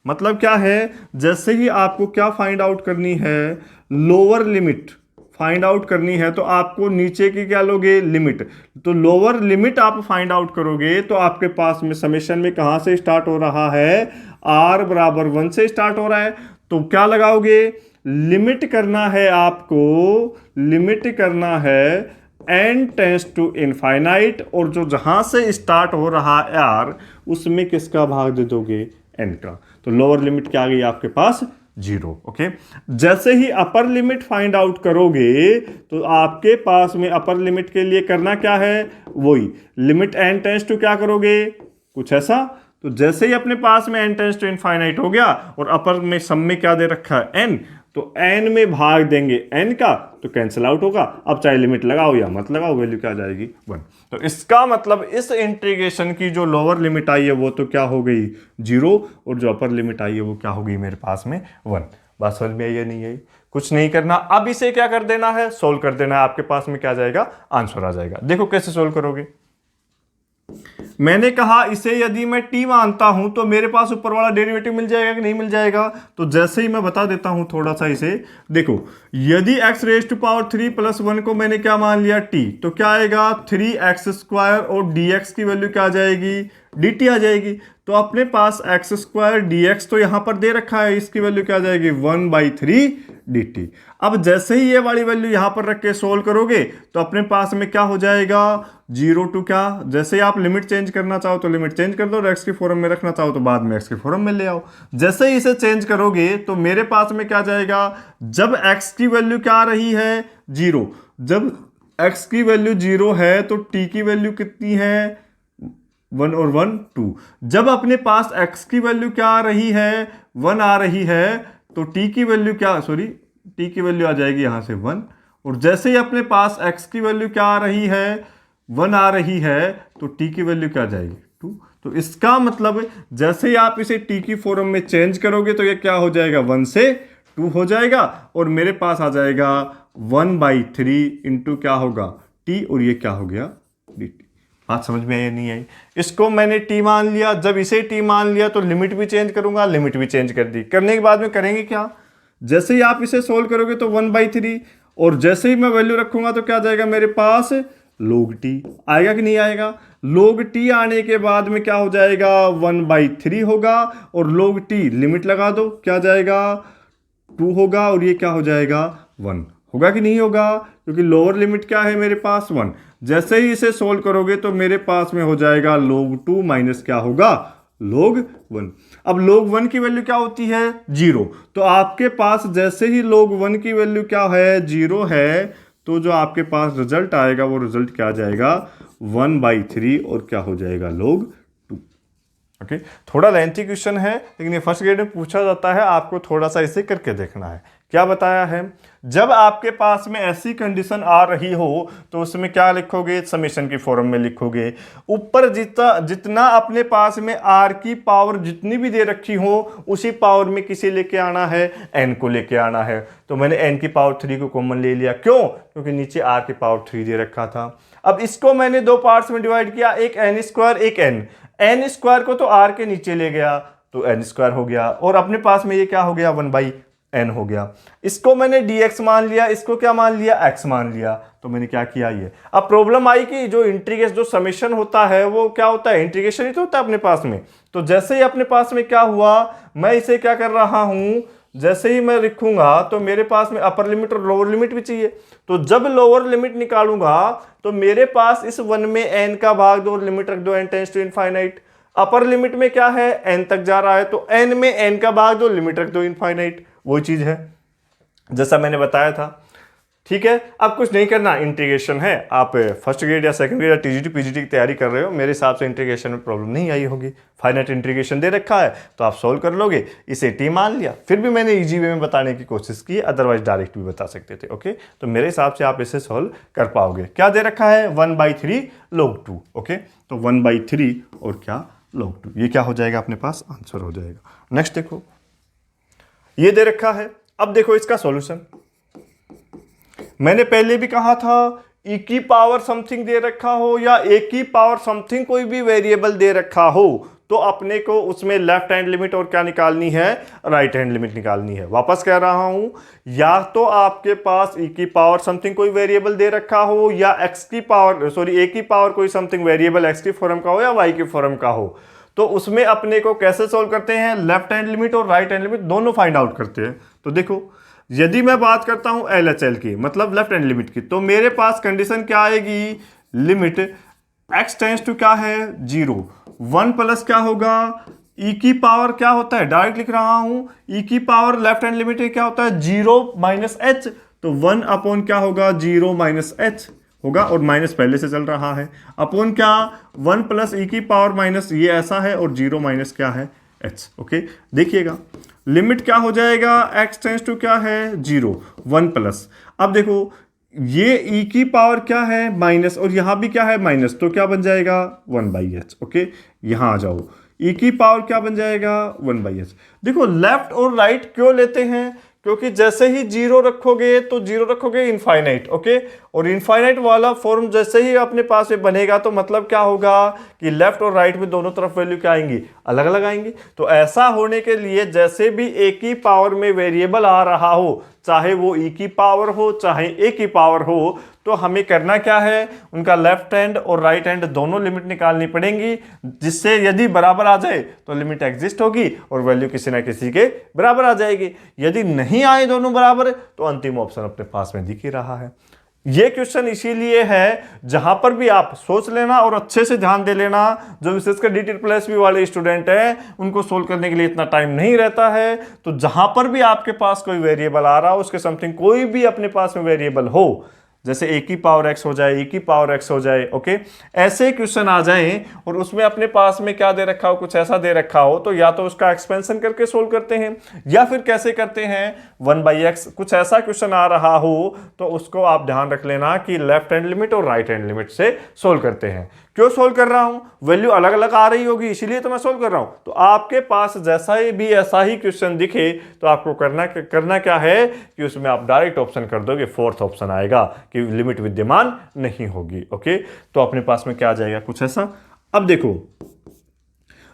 मतलब क्या है, जैसे ही आपको क्या फाइंड आउट करनी है, लोअर लिमिट फाइंड आउट करनी है, तो आपको नीचे की क्या लोगे, लिमिट। तो लोअर लिमिट आप फाइंड आउट करोगे तो आपके पास में समेशन में कहां से स्टार्ट हो रहा है, r बराबर 1 से स्टार्ट हो रहा है। तो क्या लगाओगे, लिमिट करना है आपको, लिमिट करना है n टेंस टू इनफाइनाइट, और जो जहां से स्टार्ट हो रहा है r उसमें किसका भाग दे दोगे, n का। तो लोअर लिमिट क्या आ गई आपके पास, 0, ओके। जैसे ही अपर लिमिट फाइंड आउट करोगे तो आपके पास में अपर लिमिट के लिए करना क्या है, वही लिमिट n टेंस टू क्या करोगे, कुछ ऐसा। तो जैसे ही अपने पास में n टेंस टू इनफाइनाइट हो गया और अपर में सम में क्या दे रखा है n, तो n में भाग देंगे n का, तो कैंसिल आउट होगा। अब चाहे लिमिट लगाओ या मत लगाओ, वैल्यू क्या आ जाएगी 1। तो इसका मतलब इस इंटीग्रेशन की जो लोअर लिमिट आई है वो तो क्या हो गई 0, और जो अपर लिमिट आई है वो क्या हो गई मेरे पास में 1। बात समझ में आई या नहीं आई? कुछ नहीं करना, अब इसे क्या कर देना है, सोल्व कर देना है। आपके पास में क्या जाएगा, आंसर आ जाएगा। देखो कैसे सोल्व करोगे। मैंने कहा इसे यदि मैं t मानता हूं तो मेरे पास ऊपर वाला डेरिवेटिव मिल जाएगा कि नहीं मिल जाएगा? तो जैसे ही मैं बता देता हूं थोड़ा सा इसे, देखो यदि x raise to power 3 plus 1 को मैंने क्या मान लिया t, तो क्या आएगा 3x स्क्वायर, और dx की वैल्यू क्या आ जाएगी, dt आ जाएगी। तो अपने पास x स्क्वायर dx तो यहां पर दे रखा है, इसकी वैल्यू क्या आ जाएगी 1/3 dt। अब जैसे ही ये वाली वैल्यू यहां पर रख के सोल्व करोगे तो अपने पास में क्या हो जाएगा 0 टू क्या, जैसे ही आप लिमिट चेंज करना चाहो तो लिमिट चेंज कर दो, और x की फॉर्म में रखना चाहो तो बाद में x की फॉर्म में ले आओ। जैसे ही इसे चेंज करोगे तो मेरे पास में क्या जाएगा, जब x की वैल्यू क्या आ रही है 0, जब x की वैल्यू 0 है तो t की वैल्यू कितनी है 1 और 1 2। जब अपने पास x की वैल्यू क्या आ रही है 1 आ रही है, तो t की वैल्यू क्या, सॉरी t की वैल्यू आ जाएगी यहां से 1, और जैसे ही अपने पास x की वैल्यू क्या आ रही है 1 आ रही है, तो t की वैल्यू क्या आ जाएगी 2। तो इसका मतलब जैसे ही आप इसे t की फॉर्म में चेंज करोगे तो ये क्या हो जाएगा 1 से 2 हो जाएगा, और मेरे पास आ जाएगा 1/3 इंटू क्या होगा t, और ये क्या हो गया dt। बात समझ में आई या नहीं आई? इसको मैंने t मान लिया, जब इसे t मान लिया तो लिमिट भी चेंज करूंगा, लिमिट भी चेंज कर दी। करने के बाद में करेंगे क्या, जैसे ही आप इसे सोल्व करोगे तो 1/3, और जैसे ही मैं वैल्यू रखूंगा तो क्या जाएगा मेरे पास log t आएगा कि नहीं आएगा। log t आने के बाद में क्या हो जाएगा 1/3 होगा, और log t लिमिट लगा दो क्या जाएगा 2 होगा, और ये क्या हो जाएगा 1 होगा कि नहीं होगा, क्योंकि लोअर लिमिट क्या है मेरे पास 1। जैसे ही इसे सोल्व करोगे तो मेरे पास में हो जाएगा log 2 माइनस क्या होगा log 1। अब log 1 की वैल्यू क्या होती है 0, तो आपके पास जैसे ही log 1 की वैल्यू क्या है 0 है, तो जो आपके पास रिजल्ट आएगा वो रिजल्ट क्या आ जाएगा 1/3, और क्या हो जाएगा log 2। ओके, थोड़ा लेंथी क्वेश्चन है, लेकिन ये फर्स्ट ग्रेड में पूछा जाता है, आपको थोड़ा सा इसे करके देखना है क्या बताया है, जब आपके पास में ऐसी कंडीशन आ रही हो तो उसमें क्या लिखोगे, समेशन की फॉर्म में लिखोगे। ऊपर जितना अपने पास में आर की पावर जितनी भी दे रखी हो उसी पावर में किसे लेके आना है, एन को लेके आना है। तो मैंने एन की पावर 3 को कॉमन ले लिया, क्यों, क्योंकि नीचे आर की पावर 3 दे रखा था। अब इसको मैंने दो पार्ट्स में डिवाइड किया, एक एन स्क्वायर एक एन स्क्वायर को तो आर के नीचे ले गया तो एन स्क्वायर हो गया, और अपने पास में ये क्या हो गया, 1/n हो गया। इसको मैंने dx मान लिया, इसको क्या मान लिया, x मान लिया। तो मैंने क्या किया, ये अब प्रॉब्लम आई कि जो इंटीग्रेशन जो समेशन होता है वो क्या होता है, इंटीग्रेशन ही तो होता है अपने पास में। तो जैसे ही अपने पास में क्या हुआ, मैं इसे क्या कर रहा हूं, जैसे ही मैं लिखूंगा तो मेरे पास में अपर लिमिट और लोअर लिमिट भी चाहिए। तो जब लोअर लिमिट निकालूंगा तो मेरे पास इस 1 में n का भाग दो, लिमिट रख दो n tends to infinite. Upper limit में क्या है, n तक जा रहा है तो n में n का भाग दो, लिमिट रख दो इनफाइनाइट। वही चीज है जैसा मैंने बताया था। ठीक है, अब कुछ नहीं करना, इंटीग्रेशन है। आप फर्स्ट ग्रेड या सेकंड ग्रेड या टीजीटी पीजीटी की तैयारी कर रहे हो, मेरे हिसाब से इंटीग्रेशन में प्रॉब्लम नहीं आई होगी। फाइनाइट इंटीग्रेशन दे रखा है तो आप सोल्व कर लोगे, इसे टी मान लिया। फिर भी मैंने इजी वे में बताने की कोशिश की, अदरवाइज डायरेक्ट भी बता सकते थे। ओके, तो मेरे हिसाब से आप इसे सोल्व कर पाओगे। क्या दे रखा है, 1/3 log 2। ओके, तो 1/3 और क्या log 2, ये क्या हो जाएगा, अपने पास आंसर हो जाएगा। नेक्स्ट देखो, ये दे रखा है। अब देखो इसका सॉल्यूशन, मैंने पहले भी कहा था e की पावर समथिंग दे रखा हो या a की पावर समथिंग कोई भी वेरिएबल दे रखा हो तो अपने को उसमें लेफ्ट हैंड लिमिट और क्या निकालनी है, राइट हैंड लिमिट निकालनी है। वापस कह रहा हूं, या तो आपके पास e की पावर समथिंग कोई वेरिएबल दे रखा हो या x की पावर a की पावर कोई समथिंग वेरिएबल x की फॉर्म का हो या y की फॉर्म का हो, तो उसमें अपने को कैसे सॉल्व करते हैं, लेफ्ट हैंड लिमिट और राइट हैंड लिमिट दोनों फाइंड आउट करते हैं। तो देखो, यदि मैं बात करता हूं LHL की, मतलब लेफ्ट हैंड लिमिट की, तो मेरे पास कंडीशन क्या आएगी, लिमिट x टेंड्स टू क्या है 0, 1 प्लस क्या होगा, e की पावर क्या होता है, डायरेक्ट लिख रहा हूं, e की पावर लेफ्ट हैंड लिमिट क्या होता है 0 माइनस h, तो 1 अपॉन क्या होगा 0 माइनस h होगा, और माइनस पहले से चल रहा है, अपॉन क्या 1 प्लस e की पावर माइनस ये ऐसा है और 0 माइनस क्या है h। ओके, देखिएगा लिमिट क्या हो जाएगा, x टेंड्स टू क्या है 0, 1 प्लस, अब देखो ये e की पावर क्या है माइनस और यहां भी क्या है माइनस, तो क्या बन जाएगा 1/h। ओके, यहां आ जाओ, e की पावर क्या बन जाएगा 1/h। देखो लेफ्ट और राइट क्यों लेते हैं, क्योंकि जैसे ही 0 रखोगे तो 0 रखोगे इनफाइनाइट। ओके, और इनफाइनाइट वाला फॉर्म जैसे ही अपने पास में बनेगा तो मतलब क्या होगा कि लेफ्ट और राइट में दोनों तरफ वैल्यू क्या आएंगी, अलग अलग आएंगी। तो ऐसा होने के लिए जैसे भी ए की पावर में वेरिएबल आ रहा हो, चाहे वो ई की पावर हो चाहे ए की पावर हो, तो हमें करना क्या है, उनका लेफ्ट हैंड और राइट हैंड दोनों लिमिट निकालनी पड़ेंगी, जिससे यदि बराबर आ जाए तो लिमिट एग्जिस्ट होगी और वैल्यू किसी ना किसी के बराबर आ जाएगी। यदि नहीं आए दोनों बराबर तो अंतिम ऑप्शन अपने पास में दिख ही रहा है। ये क्वेश्चन इसीलिए है जहां पर भी आप सोच लेना और अच्छे से ध्यान दे लेना, जो विशेषकर DTSSB वाले स्टूडेंट हैं उनको सोल्व करने के लिए इतना टाइम नहीं रहता है। तो जहां पर भी आपके पास कोई वेरिएबल आ रहा हो, उसके समथिंग कोई भी अपने पास में वेरिएबल हो, जैसे ए की पावर x हो जाए, e की पावर x हो जाए, ओके, ऐसे क्वेश्चन आ जाएं और उसमें अपने पास में क्या दे रखा हो, कुछ ऐसा दे रखा हो, तो या तो उसका एक्सपेंशन करके सोल्व करते हैं या फिर कैसे करते हैं 1/x। कुछ ऐसा क्वेश्चन आ रहा हो तो उसको आप ध्यान रख लेना कि लेफ्ट हैंड लिमिट और राइट हैंड लिमिट से सोल्व करते हैं। क्यों सोल्व कर रहा हूं, वैल्यू अलग अलग आ रही होगी इसीलिए तो मैं सोल्व कर रहा हूं। तो आपके पास जैसा ही भी ऐसा ही क्वेश्चन दिखे तो आपको करना क्या है कि उसमें आप डायरेक्ट ऑप्शन कर दोगे, फोर्थ ऑप्शन आएगा कि लिमिट विद्यमान नहीं होगी। ओके, तो अपने पास में क्या आ जाएगा, कुछ ऐसा। अब देखो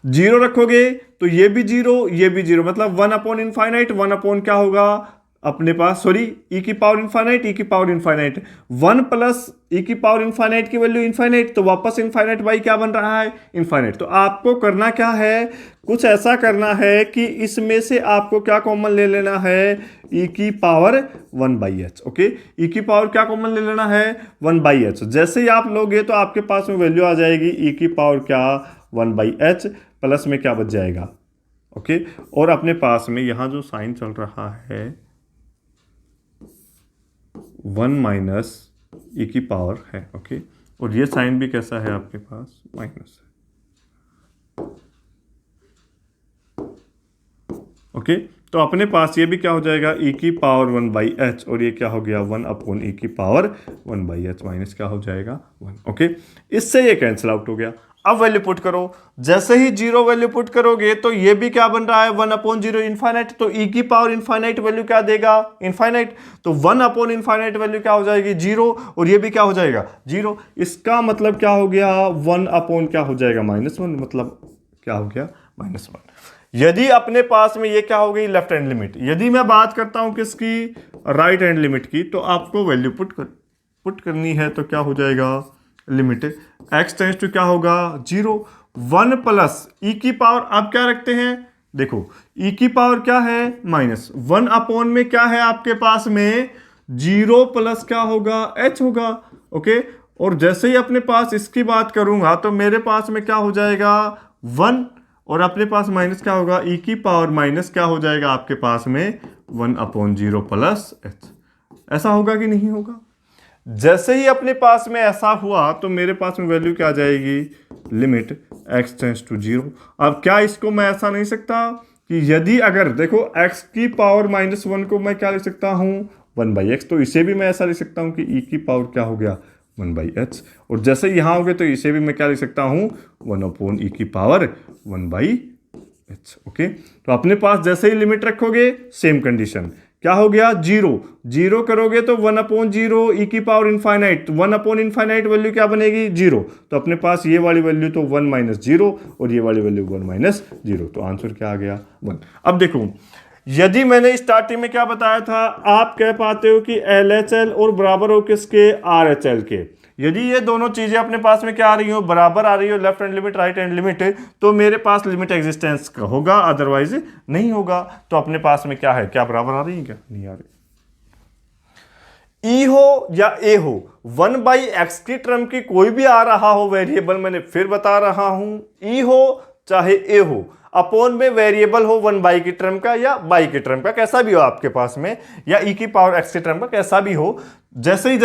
0 रखोगे तो ये भी 0 ये भी 0, मतलब 1 अपॉन इनफाइनाइट, 1 अपॉन क्या होगा अपने पास, सॉरी e की पावर इनफाइनाइट, e की पावर इनफाइनाइट, 1 प्लस e की पावर इनफाइनाइट की वैल्यू इनफाइनाइट, तो वापस इनफाइनाइट बाई क्या बन रहा है इनफाइनाइट। तो आपको करना क्या है, कुछ ऐसा करना है कि इसमें से आपको क्या कॉमन ले लेना है, e की पावर 1/h। ओके, e की पावर क्या कॉमन ले लेना है 1/h। जैसे ही आप लोगे तो आपके पास में वैल्यू आ जाएगी e की पावर क्या 1/h, प्लस में क्या बच जाएगा। ओके, और अपने पास में यहां जो साइन चल रहा है 1 माइनस e की पावर है। ओके, और ये साइन भी कैसा है आपके पास माइनस है। ओके, तो अपने पास ये भी क्या हो जाएगा e की पावर 1/h, और ये क्या हो गया 1 अपॉन e की पावर 1/h माइनस क्या हो जाएगा 1। ओके, इससे ये कैंसिल आउट हो गया। अब वैल्यू पुट करो, जैसे ही जीरो वैल्यू पुट करोगे तो ये भी क्या बन रहा है 1 अपॉन जीरो इनफाइनाइट, तो e की पावर इनफाइनाइट वैल्यू क्या देगा इनफाइनाइट, तो 1 अपॉन इनफाइनाइट वैल्यू क्या हो जाएगी जीरो, और ये भी क्या हो जाएगा जीरो। इसका मतलब क्या हो गया 1 अपॉन क्या हो जाएगा -1, मतलब क्या हो गया -1। यदि अपने पास में ये क्या हो गई लेफ्ट हैंड लिमिट, यदि मैं बात करता हूं किसकी राइट हैंड लिमिट की, तो आपको वैल्यू पुट करनी है, तो क्या हो जाएगा लिमिट x टेंस टू क्या होगा 0, 1 प्लस e की पावर, आप क्या रखते हैं देखो e की पावर क्या है -1 अपॉन में क्या है आपके पास में 0 प्लस क्या होगा h होगा। ओके, और जैसे ही अपने पास इसकी बात करूंगा तो मेरे पास में क्या हो जाएगा 1, और अपने पास माइनस क्या होगा e की पावर माइनस क्या हो जाएगा आपके पास में 1 अपॉन 0 प्लस h। ऐसा होगा कि नहीं होगा? जैसे ही अपने पास में ऐसा हुआ तो मेरे पास में वैल्यू क्या आ जाएगी लिमिट x टेंस टू 0। अब क्या इसको मैं ऐसा नहीं सकता कि यदि अगर देखो x की पावर -1 को मैं क्या लिख सकता हूं 1/x, तो इसे भी मैं ऐसा लिख सकता हूं कि e की पावर क्या हो गया 1/h, और जैसे यहां हो गए तो इसे भी मैं क्या लिख सकता हूं 1 अपॉन e की पावर 1/h। ओके, तो अपने पास जैसे ही लिमिट रखोगे सेम कंडीशन क्या हो गया 0 करोगे तो 1 अपॉन 0 e की power infinite, 1 upon infinite value क्या बनेगी 0, तो अपने पास ये वाली वैल्यू तो 1 - 0 और ये वाली वैल्यू 1 - 0, तो आंसर क्या आ गया 1। अब देखो यदि मैंने स्टार्टिंग में क्या बताया था, आप कह पाते हो कि LHL और बराबर हो किसके RHL के, यदि ये दोनों चीजें अपने पास में क्या आ रही हो बराबर आ रही हो left hand limit right hand limit, तो मेरे पास लिमिट एग्जिस्टेंस का होगा, अदरवाइज नहीं होगा। तो अपने पास में क्या है, क्या बराबर आ रही है क्या नहीं आ रही, E हो या A हो 1/x की टर्म की कोई भी आ रहा हो वेरिएबल, मैंने फिर बता रहा हूं E हो चाहे A हो, अपॉन में वेरिएबल हो 1 की टर्म का या बाई की टर्म का, कैसा भी हो आपके पास में, या e की पावर x की टर्म का कैसा भी हो, जैसे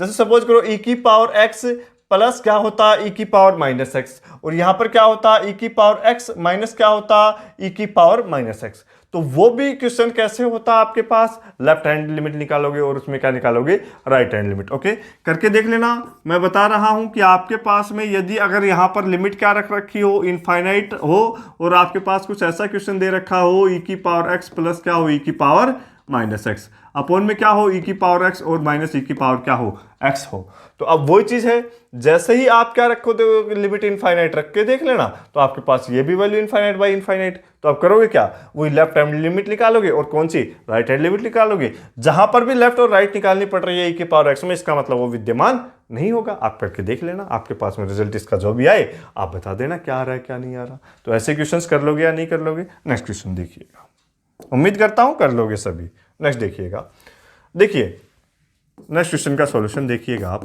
सपोज करो e की पावर x प्लस क्या होता e की पावर -x, और यहां पर क्या होता e की पावर x माइनस क्या होता e की पावर -x, तो वो भी क्वेश्चन कैसे होता आपके पास लेफ्ट हैंड लिमिट निकालोगे और उसमें क्या निकालोगे राइट हैंड लिमिट। ओके, करके देख लेना। मैं बता रहा हूं कि आपके पास में यदि अगर यहां पर लिमिट क्या रख रखी हो इनफाइनाइट हो, और आपके पास कुछ ऐसा क्वेश्चन दे रखा हो e की पावर x प्लस क्या हो e की पावर -x, अपॉन में क्या हो e की पावर x और माइनस e की पावर क्या हो x हो, तो अब वही चीज है, जैसे ही आप क्या रखो तो लिमिट इनफाइनाइट रख के देख लेना, तो आपके पास ये भी वैल्यू इनफाइनाइट बाई इनफाइनाइट, तो आप करोगे क्या वही लेफ्ट हैंड लिमिट निकालोगे और कौन सी राइट हैंड लिमिट निकालोगे, जहां पर भी लेफ्ट और राइट निकालनी पड़ रही है e की पावर x में, इसका मतलब वो विद्यमान नहीं होगा। आप करके देख लेना, आपके पास में रिजल्ट इसका जो भी आए आप बता देना क्या आ रहा है क्या नहीं आ रहा। तो ऐसे क्वेश्चंस कर लोगे या नहीं कर लोगे? नेक्स्ट क्वेश्चन देखिएगा, उम्मीद करता हूं कर लोगे सभी। नेक्स्ट देखिएगा, देखिए नेक्स्ट क्वेश्चन का सॉल्यूशन देखिएगा आप,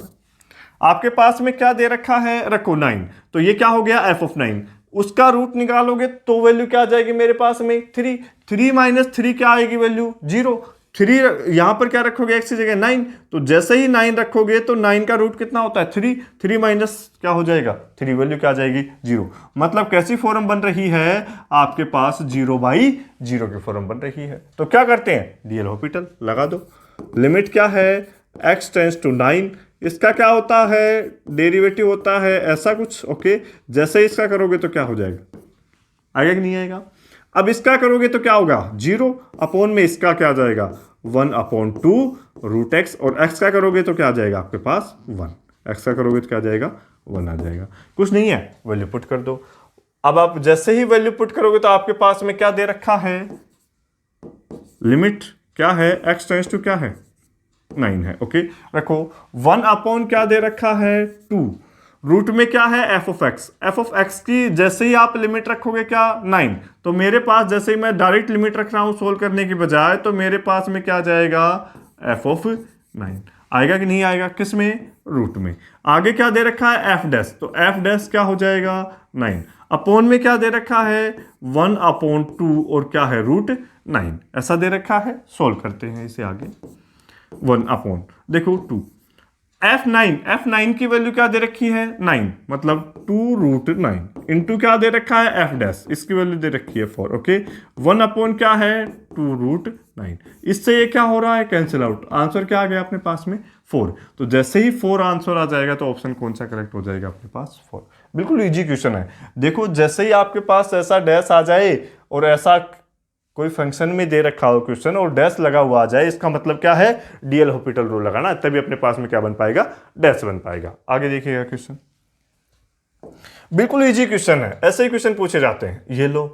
आपके पास में क्या दे रखा है रखो 9, तो ये क्या हो गया f ऑफ 9, उसका रूट निकालोगे तो वैल्यू क्या आ जाएगी मेरे पास में 3 माइनस 3 क्या आएगी वैल्यू 0, 3 यहां पर क्या रखोगे x की जगह 9, तो जैसे ही 9 रखोगे तो 9 का रूट कितना होता है 3 माइनस क्या हो जाएगा 3, वैल्यू क्या आ जाएगी 0। मतलब कैसी फॉर्म बन रही है आपके पास 0/0 की फॉर्म बन रही है। तो क्या करते हैं डीएल हॉस्पिटल लगा दो, लिमिट क्या है x टेंस टू 9, इसका क्या होता है डेरिवेटिव होता है ऐसा कुछ। ओके, जैसे ही इसका करोगे तो क्या हो जाएगा आएगा कि नहीं आएगा, अब इसका करोगे तो क्या होगा 0, अपॉन में इसका क्या आ जाएगा 1/2 रूट x, और x का करोगे तो क्या आ जाएगा आपके पास 1, x का करोगे तो क्या आ जाएगा 1 आ जाएगा, कुछ नहीं है वैल्यू पुट कर दो। अब आप जैसे ही वैल्यू पुट करोगे तो आपके पास में क्या दे रखा है लिमिट क्या है x टेंस टू क्या है 9 है। ओके, रखो 1 अपॉन क्या दे रखा है 2, रूट में क्या है f ऑफ x की जैसे ही आप लिमिट रखोगे क्या 9, तो मेरे पास जैसे ही मैं डायरेक्ट लिमिट रख रहा हूं सोल्व करने की बजाय, तो मेरे पास में क्या जाएगा f ऑफ 9 आएगा कि नहीं आएगा, किस में रूट में। आगे क्या दे रखा है f डैश, तो f डैश क्या हो जाएगा 9, अपॉन में क्या दे रखा है 1/2 और क्या है रूट 9, ऐसा दे रखा है। सोल्व करते हैं इसे आगे, 1 अपॉन देखो 2, F9 की वैल्यू क्या दे रखी है 9, मतलब 2√9 इंटू क्या दे रखा है f डैश, इसकी वैल्यू दे रखी है 4। ओके 1 क्या है 2√9, इससे ये क्या हो रहा है कैंसिल आउट, आंसर क्या आ गया अपने पास में 4। तो जैसे ही 4 आंसर आ जाएगा तो ऑप्शन कौन सा करेक्ट हो जाएगा अपने पास 4। बिल्कुल इजी क्वेश्चन है। देखो जैसे ही आपके पास ऐसा डैश आ जाए और ऐसा कोई फंक्शन में दे रखा हो क्वेश्चन और डैश लगा हुआ आ जाए, इसका मतलब क्या है डीएल हॉस्पिटल रूल लगाना, तभी अपने पास में क्या बन पाएगा डैश बन पाएगा। आगे देखिएगा क्वेश्चन, बिल्कुल इजी क्वेश्चन है, ऐसे ही क्वेश्चन पूछे जाते हैं। ये लो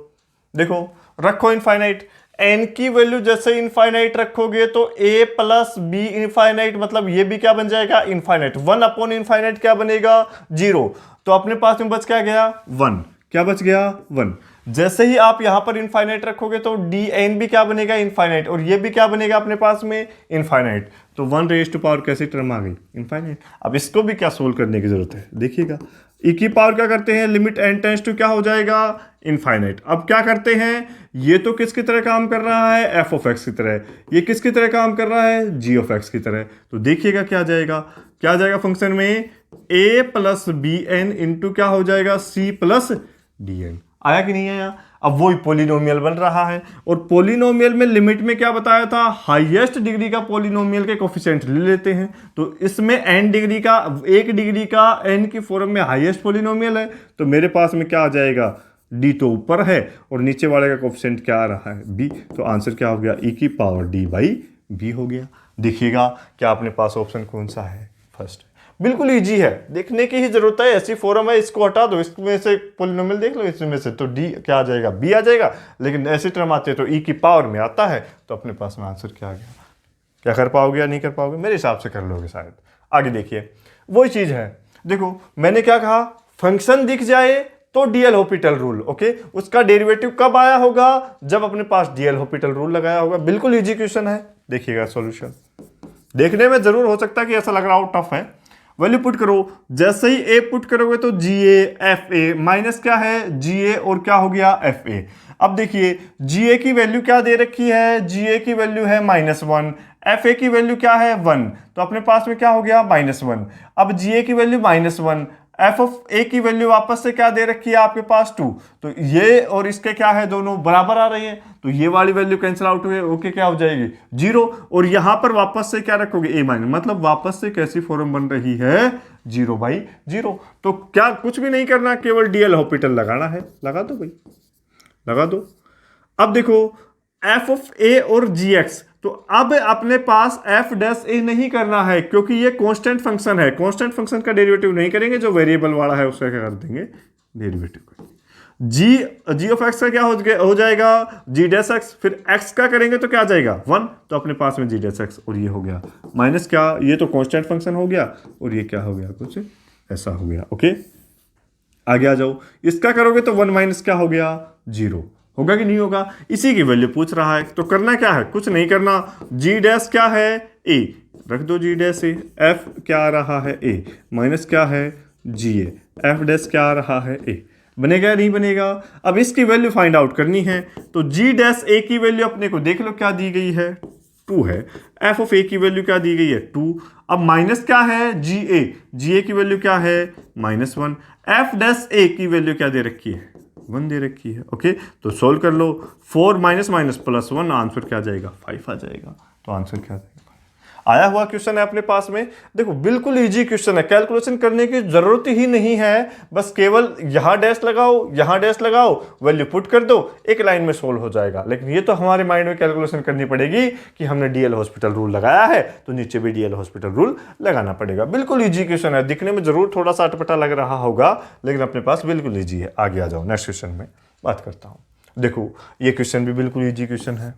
देखो, रखो इनफाइनाइट, एन की वैल्यू जैसे इनफाइनाइट रखोगे तो a प्लस बी इनफाइनाइट, मतलब ये भी क्या बन जाएगा इनफाइनाइट। 1/इनफाइनाइट क्या बनेगा 0, तो अपने पास में बच क्या गया 1, क्या बच गया 1। जैसे ही आप यहां पर इनफाइनाइट रखोगे तो डी एन भी क्या बनेगा इनफाइनाइट, और ये भी क्या बनेगा अपने पास में इनफाइनाइट। तो 1 रेज़ टू पावर कैसी टर्म आ गई इनफाइनाइट। अब इसको भी क्या सोल्व करने की जरूरत है, देखिएगा e की पावर क्या करते हैं लिमिट n टेंड्स टू क्या हो जाएगा इनफाइनाइट। अब क्या करते हैं, ये तो किसकी तरह काम कर रहा है f ऑफ x की तरह, ये किसकी तरह काम कर रहा है g ऑफ x की तरह। तो देखिएगा क्या जाएगा फंक्शन में a plus b n into क्या हो जाएगा c प्लस डी एन। आया कि नहीं आया। अब वही पोलिनोमियल बन रहा है, और पोलिनोमियल में लिमिट में क्या बताया था हाईएस्ट डिग्री का पोलिनोमियल के कोफिशिएंट ले लेते हैं। तो इसमें n डिग्री का, 1 डिग्री का n की फॉर्म में हाईएस्ट पोलिनोमियल है, तो मेरे पास में क्या आ जाएगा d तो ऊपर है और नीचे वाले का कोफिशिएंट क्या आ रहा है b। तो आंसर क्या हो गया e की पावर d बाई b हो गया। देखिएगा क्या अपने पास ऑप्शन कौन सा है फर्स्ट। बिल्कुल इजी है, देखने की ही जरूरत है, ऐसी फॉर्म है, इसको हटा दो, इसमें से पोलिनोमियल देख लो, इसमें से तो डी क्या आ जाएगा बी आ जाएगा, लेकिन ऐसी टर्म आती है तो ई की पावर में आता है, तो अपने पास में आंसर क्या आ गया। क्या कर पाओगे या नहीं कर पाओगे, मेरे हिसाब से कर लोगे शायद। आगे देखिए वही चीज है, देखो मैंने क्या कहा फंक्शन दिख जाए तो डीएल हॉस्पिटल रूल। ओके, उसका डेरिवेटिव कब आया होगा जब अपने पास डीएल हॉस्पिटल रूल लगाया होगा। बिल्कुल इजी क्वेश्चन है, देखिएगा सॉल्यूशन। देखने में जरूर हो सकता है कि ऐसा लग रहा हो टफ है, वैल्यू पुट करो, जैसे ही ए पुट करोगे तो जी ए एफ ए माइनस क्या है जी ए और क्या हो गया एफ ए। अब देखिए जी ए की वैल्यू क्या दे रखी है, जी ए की वैल्यू है -1, एफ ए की वैल्यू क्या है 1, तो अपने पास में क्या हो गया -1। अब जी ए की वैल्यू -1, एफ ऑफ ए की वैल्यू वापस से क्या दे रखी है आपके पास 2, तो ये और इसके क्या है दोनों बराबर आ रही है, तो ये वाली वैल्यू कैंसिल आउट हुए, ओके क्या हो जाएगी 0, और यहां पर वापस से क्या रखोगे a माइनस, मतलब वापस से कैसी फॉर्म बन रही है 0/0। तो क्या कुछ भी नहीं करना, केवल डीएल हॉस्पिटल लगाना है, लगा दो भाई लगा दो। अब देखो एफ ऑफ ए और जी एक्स, तो अब अपने पास एफ डैश ए नहीं करना है क्योंकि ये कांस्टेंट फंक्शन है, कांस्टेंट फंक्शन का डेरिवेटिव नहीं करेंगे, जो वेरिएबल वाला है उसका क्या कर देंगे डेरिवेटिव। जी ऑफ एक्स का क्या हो जाएगा जी डैश एक्स, फिर एक्स का करेंगे तो क्या आ जाएगा 1, तो अपने पास में जी डैश एक्स, और ये हो गया माइनस क्या, ये तो कांस्टेंट फंक्शन हो गया और ये क्या हो गया कुछ ऐसा हो गया। ओके आगे आ जाओ, इसका करोगे तो 1 माइनस क्या हो गया 0, होगा कि नहीं होगा। इसी की वैल्यू पूछ रहा है, तो करना क्या है, कुछ नहीं करना, जी डैश क्या है ए, रख दो जी डैश ए, एफ क्या आ रहा है ए, माइनस क्या है जी ए, एफ डैश क्या आ रहा है ए, बनेगा या नहीं बनेगा। अब इसकी वैल्यू फाइंड आउट करनी है, तो जी डैश ए की वैल्यू अपने को देख लो क्या दी गई है 2 है, एफ ऑफ ए की वैल्यू क्या दी गई है 2, अब माइनस क्या है जी ए की वैल्यू क्या है -1, एफ डैश ए की वैल्यू क्या दे रखी है 1 दे रखी है। ओके तो सोल्व कर लो, 4 माइनस माइनस प्लस 1, आंसर क्या आ जाएगा 5 आ जाएगा। तो आंसर क्या आ जाएगा, आया हुआ क्वेश्चन है अपने पास में। देखो बिल्कुल इजी क्वेश्चन है, कैलकुलेशन करने की जरूरत ही नहीं है, बस केवल यहां डैश लगाओ, वैल्यू पुट कर दो, एक लाइन में सोल्व हो जाएगा। लेकिन ये तो हमारे माइंड में कैलकुलेशन करनी पड़ेगी कि हमने डीएल हॉस्पिटल रूल लगाया है तो नीचे भी डीएल हॉस्पिटल रूल लगाना पड़ेगा। बिल्कुल ईजी क्वेश्चन है, दिखने में जरूर थोड़ा सा अटपटा लग रहा होगा, लेकिन अपने पास बिल्कुल ईजी है। आगे आ जाओ, नेक्स्ट क्वेश्चन में बात करता हूं। देखो ये क्वेश्चन भी बिल्कुल ईजी क्वेश्चन है,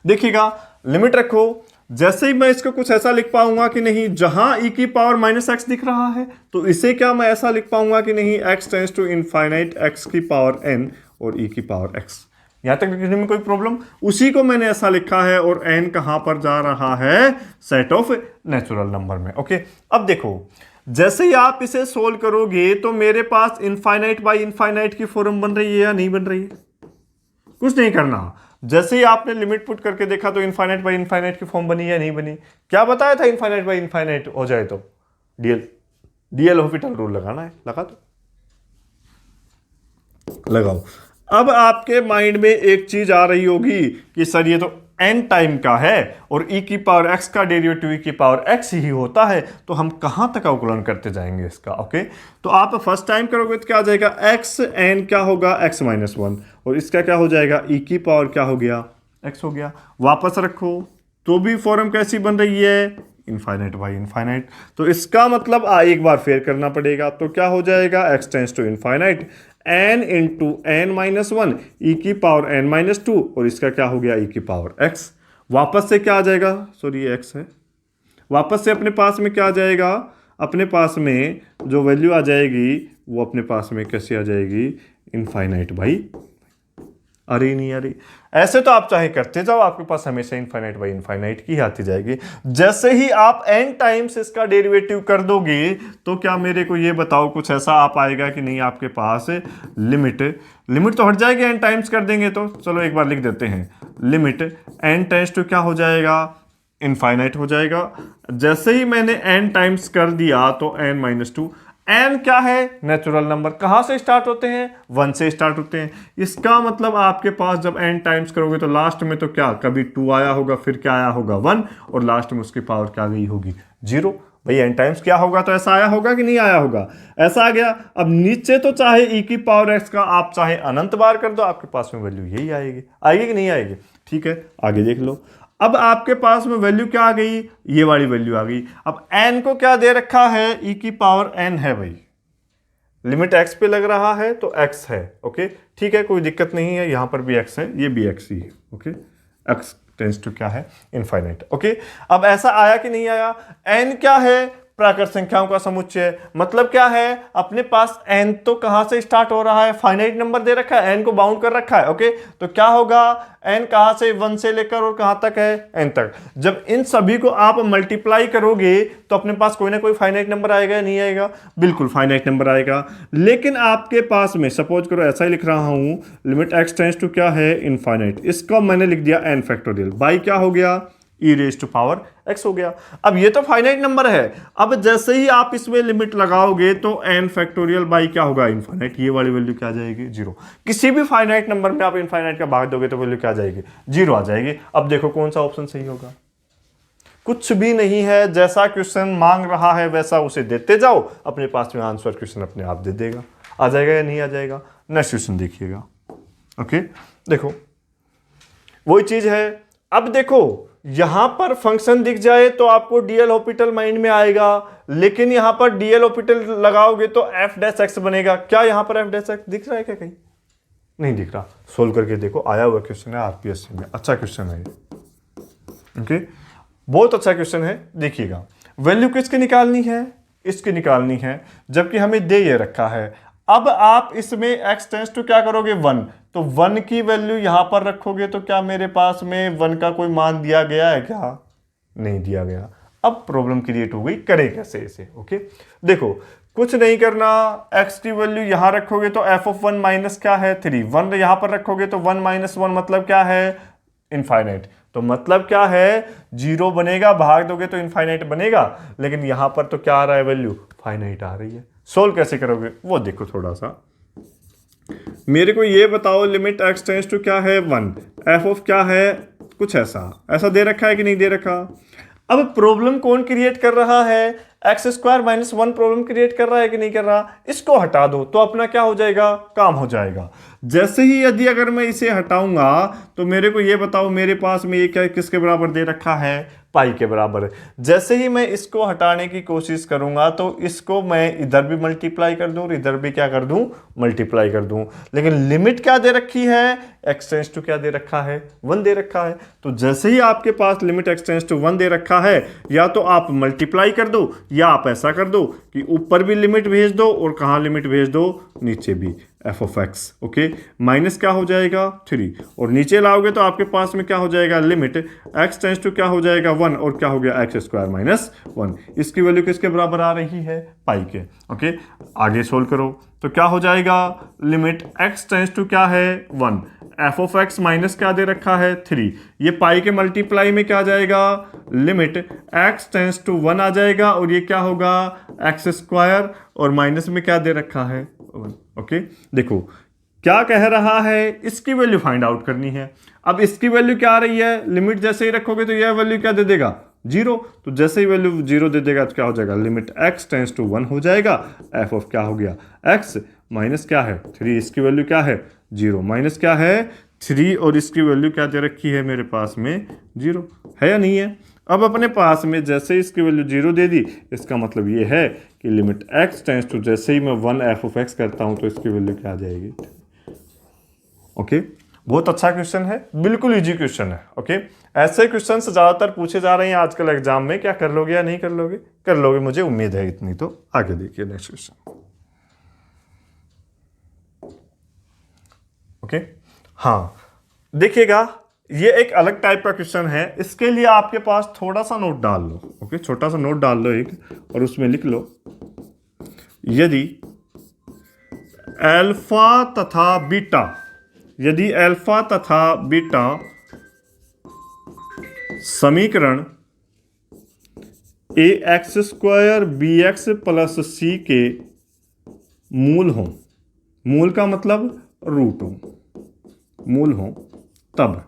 देखिएगा लिमिट रखो, जैसे ही मैं इसको कुछ ऐसा लिख पाऊंगा कि नहीं, जहां e की पावर -x दिख रहा है तो इसे क्या मैं ऐसा लिख पाऊंगा कि नहीं x tends to infinite x की पावर n और e की पावर x, यहां तक लिखने में कोई प्रॉब्लम, उसी को मैंने ऐसा लिखा है, और n कहां पर जा रहा है सेट ऑफ नेचुरल नंबर में। ओके अब देखो जैसे ही आप इसे सोल्व करोगे तो मेरे पास इनफाइनाइट बाई इनफाइनाइट की फॉर्म बन रही है या नहीं बन रही है, कुछ नहीं करना। जैसे ही आपने लिमिट पुट करके देखा तो इनफाइनाइट बाई इनफाइनाइट की फॉर्म बनी या नहीं बनी? क्या बताया था इनफाइनाइट बाई इनफाइनाइट हो जाए तो डी एल हॉस्पिटल रूल लगाना है, लगा दो, लगाओ। अब आपके माइंड में एक चीज आ रही होगी कि सर ये तो n टाइम का है और e की पावर x का डेरिवेटिव e की पावर x ही होता है, तो हम कहां तक अवकलन करते जाएंगे इसका। ओके, तो आप फर्स्ट टाइम करोगे तो क्या आ जाएगा, x n क्या होगा x माइनस 1, और इसका क्या हो जाएगा, e की पावर क्या हो गया, x हो गया। वापस रखो तो भी फॉर्म कैसी बन रही है, इनफाइनाइट बाई इनफाइनाइट। तो इसका मतलब एक बार फेर करना पड़ेगा, तो क्या हो जाएगा, x tends to infinite n into n minus 1 e की पावर n माइनस 2, और इसका क्या हो गया, e की पावर x। वापस से क्या आ जाएगा, सॉरी ये x है, वापस से अपने पास में क्या आ जाएगा, अपने पास में जो वैल्यू आ जाएगी वो अपने पास में कैसे आ जाएगी, इनफाइनाइट बाई, अरे नहीं अरे, ऐसे तो आप चाहे करते जाओ, आपके पास हमेशा इनफाइनाइट बाई इनफाइनाइट की आती जाएगी। जैसे ही आप n टाइम्स इसका डेरिवेटिव कर दोगे तो क्या मेरे को ये बताओ कुछ ऐसा आप आएगा कि नहीं आपके पास, लिमिट तो हट जाएगी, n टाइम्स कर देंगे तो। चलो एक बार लिख देते हैं, लिमिट n टेंस टू क्या हो जाएगा, इनफाइनाइट हो जाएगा। जैसे ही मैंने n टाइम्स कर दिया तो n माइनस 2, n क्या है, नेचुरल नंबर, कहां से स्टार्ट होते हैं, 1 से स्टार्ट होते हैं। इसका मतलब आपके पास जब n टाइम्स करोगे तो लास्ट में तो क्या, कभी 2 आया होगा, फिर क्या आया होगा 1, और लास्ट में उसकी पावर क्या गई होगी 0। भाई n टाइम्स क्या होगा, तो ऐसा आया होगा कि नहीं आया होगा, ऐसा आ गया। अब नीचे तो चाहे e की पावर x का आप चाहे अनंत बार कर दो, आपके पास में वैल्यू यही आएगी, आएगी कि नहीं आएगी। ठीक है, आगे देख लो। अब आपके पास में वैल्यू क्या आ गई, ये वाली वैल्यू आ गई। अब n को क्या दे रखा है, e की पावर n है भाई, लिमिट x पे लग रहा है तो x है। ओके ठीक है, कोई दिक्कत नहीं है, यहां पर भी x है, ये भी x ही है। ओके, x टेंस टू क्या है, इनफाइनाइट। ओके, अब ऐसा आया कि नहीं आया, n क्या है, प्राकृत संख्याओं का समुच्चय, मतलब क्या है, अपने पास n तो कहां से स्टार्ट हो रहा है, फाइनाइट नंबर दे रखा है, n को बाउंड कर रखा है। ओके, तो क्या होगा, n कहां से, 1 से लेकर और कहां तक है, n तक। जब इन सभी को आप मल्टीप्लाई करोगे तो अपने पास कोई ना कोई फाइनाइट नंबर आएगा या नहीं आएगा, बिल्कुल फाइनाइट नंबर आएगा। लेकिन आपके पास में सपोज करो ऐसा ही लिख रहा हूं, लिमिट x टेंस टू क्या है, इनफाइनाइट, इसको मैंने लिख दिया n फैक्टोरियल बाई क्या हो गया, e raise to power x हो गया। अब ये तो फाइनाइट नंबर है, अब जैसे ही आप इसमें लिमिट लगाओगे तो n फैक्टोरियल बाई क्या होगा, इनफाइनाइट, ये वाली वैल्यू क्या आ जाएगी, 0। किसी भी फाइनाइट नंबर में आप इनफाइनाइट का भाग दोगे तो वैल्यू क्या आ जाएगी, 0 आ जाएगी। अब देखो कौन सा ऑप्शन सही होगा, कुछ भी नहीं है, जैसा क्वेश्चन मांग रहा है वैसा उसे देते जाओ, अपने पास में आंसर क्वेश्चन अपने आप दे देगा। आ जाएगा या नहीं आ जाएगा, नेक्स्ट क्वेश्चन देखिएगा। ओके, देखो वही चीज है। अब देखो यहां पर फंक्शन दिख जाए तो आपको डीएल हॉस्पिटल माइंड में आएगा, लेकिन यहां पर डीएल हॉस्पिटल लगाओगे तो एफ डैश एक्स बनेगा। क्या यहां पर एफ डैश एक्स दिख रहा है क्या, कहीं नहीं दिख रहा, सोल्व करके देखो, आया हुआ क्वेश्चन है आरपीएससी में, अच्छा क्वेश्चन है। ओके, बहुत अच्छा क्वेश्चन है, देखिएगा। वैल्यू किसकी निकालनी है, इसकी निकालनी है, जबकि हमें दे ये रखा है। अब आप इसमें x टेंस टू क्या करोगे, 1, तो 1 की वैल्यू यहां पर रखोगे तो क्या मेरे पास में 1 का कोई मान दिया गया है क्या, नहीं दिया गया। अब प्रॉब्लम क्रिएट हो गई, करें कैसे इसे। ओके, देखो कुछ नहीं करना, x की वैल्यू यहां रखोगे तो f ऑफ 1 माइनस क्या है, 3, 1 यहां पर रखोगे तो 1 माइनस 1 मतलब क्या है, इनफाइनाइट, तो मतलब क्या है, 0 बनेगा, भाग दोगे तो इनफाइनाइट बनेगा, लेकिन यहां पर तो क्या आ रहा है, वैल्यू फाइनाइट आ रही है। सोल्व कैसे करोगे वो देखो, थोड़ा सा मेरे को ये बताओ, लिमिट x टेंस टू क्या है, 1, f ऑफ क्या है, कुछ ऐसा दे रखा है कि नहीं दे रखा। अब प्रॉब्लम कौन क्रिएट कर रहा है, x square minus 1 problem create कर रहा है कि नहीं कर रहा, इसको हटा दो तो अपना क्या हो जाएगा, काम हो जाएगा। जैसे ही यदि अगर मैं इसे हटाऊंगा तो मेरे को ये बताओ, मेरे पास में ये क्या किसके बराबर दे रखा है, पाई के बराबर। जैसे ही मैं इसको हटाने की कोशिश करूंगा तो इसको मैं इधर भी मल्टीप्लाई कर दूं और इधर भी क्या कर दूं, मल्टीप्लाई कर दूं, लेकिन लिमिट क्या दे रखी है, x टेंस टू क्या दे रखा है, 1 दे रखा है। तो जैसे ही आपके पास लिमिट x टेंस टू 1 दे रखा है, या तो आप मल्टीप्लाई कर दो या आप ऐसा कर दो कि ऊपर भी लिमिट भेज दो और कहाँ लिमिट भेज दो, नीचे भी, f of x। Okay, minus क्या हो जाएगा, 3, और नीचे लाओगे तो आपके पास में क्या हो जाएगा, लिमिट x टेंस टू क्या हो जाएगा, 1, और क्या हो गया, एक्स स्क्वायर माइनस 1। इसकी वैल्यू किसके बराबर आ रही है, पाई के। ओके, आगे सोल्व करो तो क्या हो जाएगा, लिमिट x टेंस टू क्या है, 1, एफ ऑफ एक्स माइनस क्या दे रखा है 3, ये पाई के मल्टीप्लाई में क्या आ जाएगा लिमिट एक्स टेंस टू 1 आ जाएगा और ये क्या होगा एक्स स्क्वायर और माइनस में क्या दे रखा है 1। ओके देखो क्या कह रहा है, इसकी वैल्यू फाइंड आउट करनी है। अब इसकी वैल्यू क्या आ रही है, लिमिट जैसे ही रखोगे तो यह वैल्यू क्या दे देगा 0, तो जैसे ही वैल्यू 0 दे देगा तो क्या हो जाएगा लिमिट x टेंस टू 1 हो जाएगा, एफ ऑफ क्या हो गया x माइनस क्या है 3, इसकी वैल्यू क्या है 0, माइनस क्या है 3 और इसकी वैल्यू क्या दे रखी है मेरे पास में 0 है या नहीं है। अब अपने पास में जैसे ही इसकी वैल्यू 0 दे दी, इसका मतलब ये है कि लिमिट x टेंस टू जैसे ही मैं 1 एफ ऑफ x करता हूं तो इसकी वैल्यू क्या आ जाएगी। ओके बहुत अच्छा क्वेश्चन है, बिल्कुल इजी क्वेश्चन है। ओके ऐसे क्वेश्चन ज्यादातर पूछे जा रहे हैं आजकल एग्जाम में, क्या कर लोगे या नहीं कर लोगे, कर लोगे मुझे उम्मीद है इतनी। तो आगे देखिए नेक्स्ट क्वेश्चन। ओके हाँ देखिएगा ये एक अलग टाइप का क्वेश्चन है, इसके लिए आपके पास थोड़ा सा नोट डाल लो। ओके छोटा सा नोट डाल लो एक और उसमें लिख लो यदि अल्फा तथा बीटा, यदि अल्फा तथा बीटा समीकरण a x square b x plus c के मूल हो, मूल का मतलब रूट हो, मूल हो, तब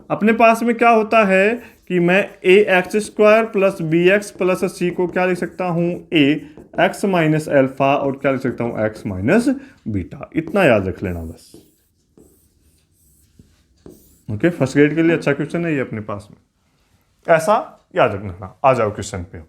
अपने पास में क्या होता है कि मैं a x square plus b x plus c को क्या लिख सकता हूं ए एक्स माइनस एल्फा और क्या लिख सकता हूं एक्स माइनस बीटा। इतना याद रख लेना बस। ओके फर्स्ट ग्रेड के लिए अच्छा क्वेश्चन है ये अपने पास में, ऐसा याद रखना। आ जाओ क्वेश्चन पे।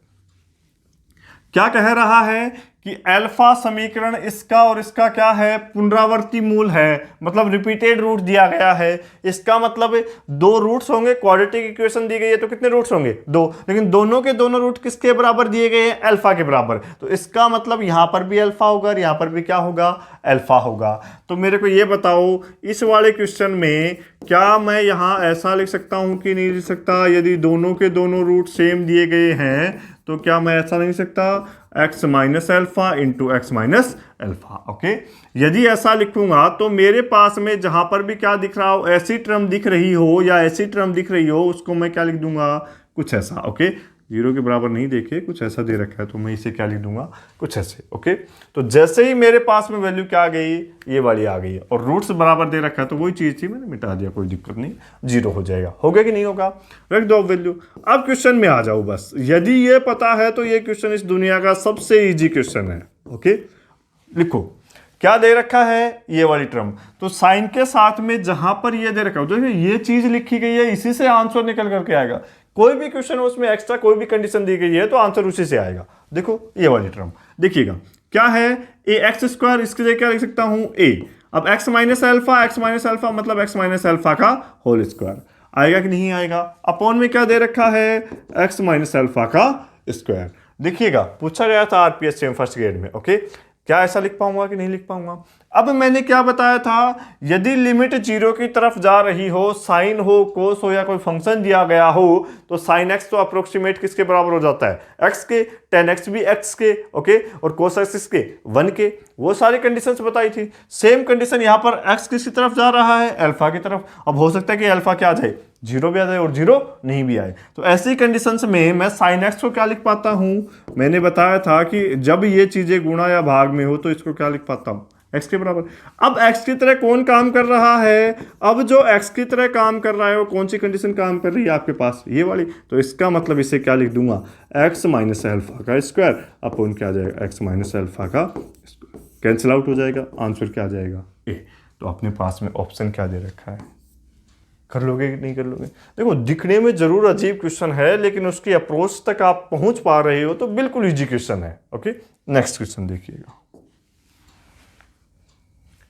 क्या कह रहा है कि अल्फा समीकरण इसका और इसका क्या है पुनरावर्ती मूल है, मतलब रिपीटेड रूट दिया गया है। इसका मतलब दो रूट्स होंगे, क्वाड्रेटिक इक्वेशन दी गई है तो कितने रूट्स होंगे 2, लेकिन दोनों के दोनों रूट किसके बराबर दिए गए हैं अल्फा के बराबर। तो इसका मतलब यहां पर भी अल्फा होगा और यहां पर भी क्या होगा अल्फा होगा। तो मेरे को ये बताओ इस वाले क्वेश्चन में क्या मैं यहां ऐसा लिख सकता हूं कि नहीं लिख सकता, यदि दोनों के दोनों रूट सेम दिए गए हैं तो क्या मैं ऐसा नहीं सकता x minus alpha into x minus alpha. Okay यदि ऐसा लिखूंगा तो मेरे पास में जहां पर भी क्या दिख रहा हो ऐसी टर्म दिख रही हो या ऐसी टर्म दिख रही हो उसको मैं क्या लिख दूंगा कुछ ऐसा। ओके 0 के बराबर नहीं देखे कुछ ऐसा दे रखा है तो मैं इसे क्या लिख दूंगा कुछ ऐसे। ओके तो जैसे ही मेरे पास में वैल्यू क्या आ गई ये वाली आ गई और रूट्स बराबर दे रखा है तो वही चीज थी मैंने मिटा दिया, कोई दिक्कत नहीं, 0 हो जाएगा। होगा कि नहीं होगा, रख दो वैल्यू। अब क्वेश्चन में आ जाओ बस। यदि ये पता है तो ये क्वेश्चन इस दुनिया का सबसे ईजी क्वेश्चन है। ओके लिखो क्या दे रखा है ये वाली टर्म, तो साइन के साथ में जहां पर ये दे रखा है देखिए ये चीज लिखी गई है, इसी से आंसर निकल करके आएगा। कोई भी क्वेश्चन उसमें एक्स्ट्रा कोई भी कंडीशन दी गई है तो आंसर उसी से आएगा। देखो ये वाली टर्म देखिएगा क्या है ए एक्स स्क्वायर, इसके लिए क्या लिख सकता हूं ए, अब एक्स माइनस एल्फा मतलब एक्स माइनस एल्फा का होल स्क्वायर आएगा कि नहीं आएगा। अपॉन में क्या दे रखा है एक्स माइनस एल्फा का स्क्वायर। देखिएगा पूछा गया था आरपीएस सेम फर्स्ट ग्रेड में। ओके क्या ऐसा लिख पाऊंगा कि नहीं लिख पाऊंगा। अब मैंने क्या बताया था यदि लिमिट 0 की तरफ जा रही हो, साइन हो कोस हो या कोई फंक्शन दिया गया हो तो साइन एक्स तो अप्रोक्सीमेट किसके बराबर हो जाता है एक्स के, tan x भी x के। ओके और कोस एक्स के 1 के, वो सारी कंडीशंस बताई थी। सेम कंडीशन यहां पर x किसकी तरफ जा रहा है अल्फा की तरफ। अब हो सकता है कि अल्फा क्या आ जाए 0 भी आ जाए और 0 नहीं भी आए, तो ऐसी कंडीशंस में मैं साइन एक्स को क्या लिख पाता हूं, मैंने बताया था कि जब ये चीजें गुणा या भाग में हो तो इसको क्या लिख पाता हूं x के बराबर। अब x की तरह कौन काम कर रहा है, अब जो x की तरह काम कर रहा है वो कौन सी कंडीशन काम कर रही है आपके पास ये वाली, तो इसका मतलब इसे क्या लिख दूंगा x माइनस एल्फा का स्क्वायर अपॉन क्या आ जाएगा x माइनस एल्फा का स्क्वायर, कैंसिल आउट हो जाएगा, आंसर क्या आ जाएगा a। तो अपने पास में ऑप्शन क्या दे रखा है, कर लोगे कि नहीं कर लोगे। देखो दिखने में जरूर अजीब क्वेश्चन है लेकिन उसकी अप्रोच तक आप पहुंच पा रहे हो तो बिल्कुल इजी क्वेश्चन है। ओके नेक्स्ट क्वेश्चन देखिएगा,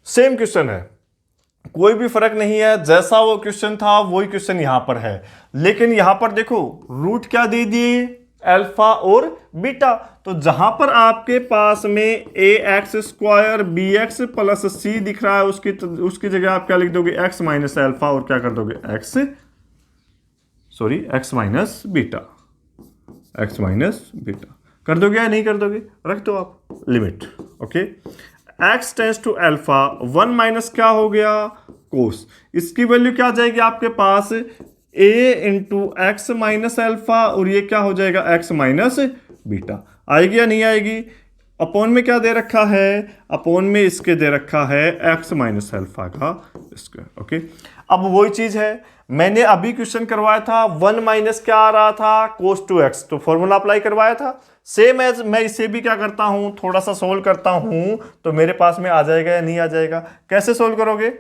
सेम क्वेश्चन है, कोई भी फर्क नहीं है, जैसा वो क्वेश्चन था वही क्वेश्चन यहां पर है, लेकिन यहां पर देखो रूट क्या दे दिए अल्फा और बीटा। तो जहां पर आपके पास में a x square b x plus c दिख रहा है उसकी जगह आप क्या लिख दोगे एक्स माइनस एल्फा और क्या कर दोगे x minus beta, x minus beta कर दोगे या नहीं कर दोगे, रख दो आप limit. Okay x tends to alpha 1 minus क्या हो गया कोस। इसकी वैल्यू क्या आ जाएगी आपके पास, a into x minus alpha, और ये क्या हो जाएगा एक्स माइनस बीटा। आएगी या नहीं आएगी? अपॉन में क्या दे रखा है, अपॉन में इसके दे रखा है एक्स माइनस एल्फा का स्क्वायर। ओके, अब वही चीज है, मैंने अभी क्वेश्चन करवाया था 1 माइनस क्या आ रहा था, कोस टू एक्स, तो फॉर्मूला अप्लाई करवाया था। सेम एज मैं इसे भी क्या करता हूं, थोड़ा सा सोल्व करता हूं, तो मेरे पास में आ जाएगा या नहीं आ जाएगा? कैसे सोल्व करोगे?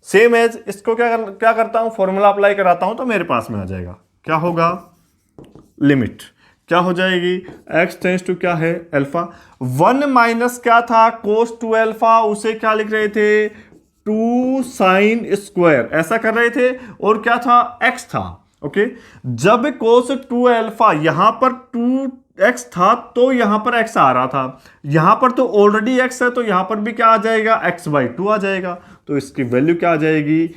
सेम एज इसको क्या करता हूं, फॉर्मूला अप्लाई कराता हूं, तो मेरे पास में आ जाएगा। क्या होगा, लिमिट क्या हो जाएगी, x टेंस टू क्या है अल्फा, 1 माइनस क्या था कोस टू अल्फा, उसे क्या लिख रहे थे 2 साइन स्क्वायर, ऐसा कर रहे थे, और क्या था x था। ओके, जब कोस टू अल्फा यहां पर 2x था तो यहां पर x आ रहा था, यहां पर तो ऑलरेडी x है, तो यहां पर भी क्या आ जाएगा x/2 आ जाएगा। तो इसकी वैल्यू क्या आ जाएगी,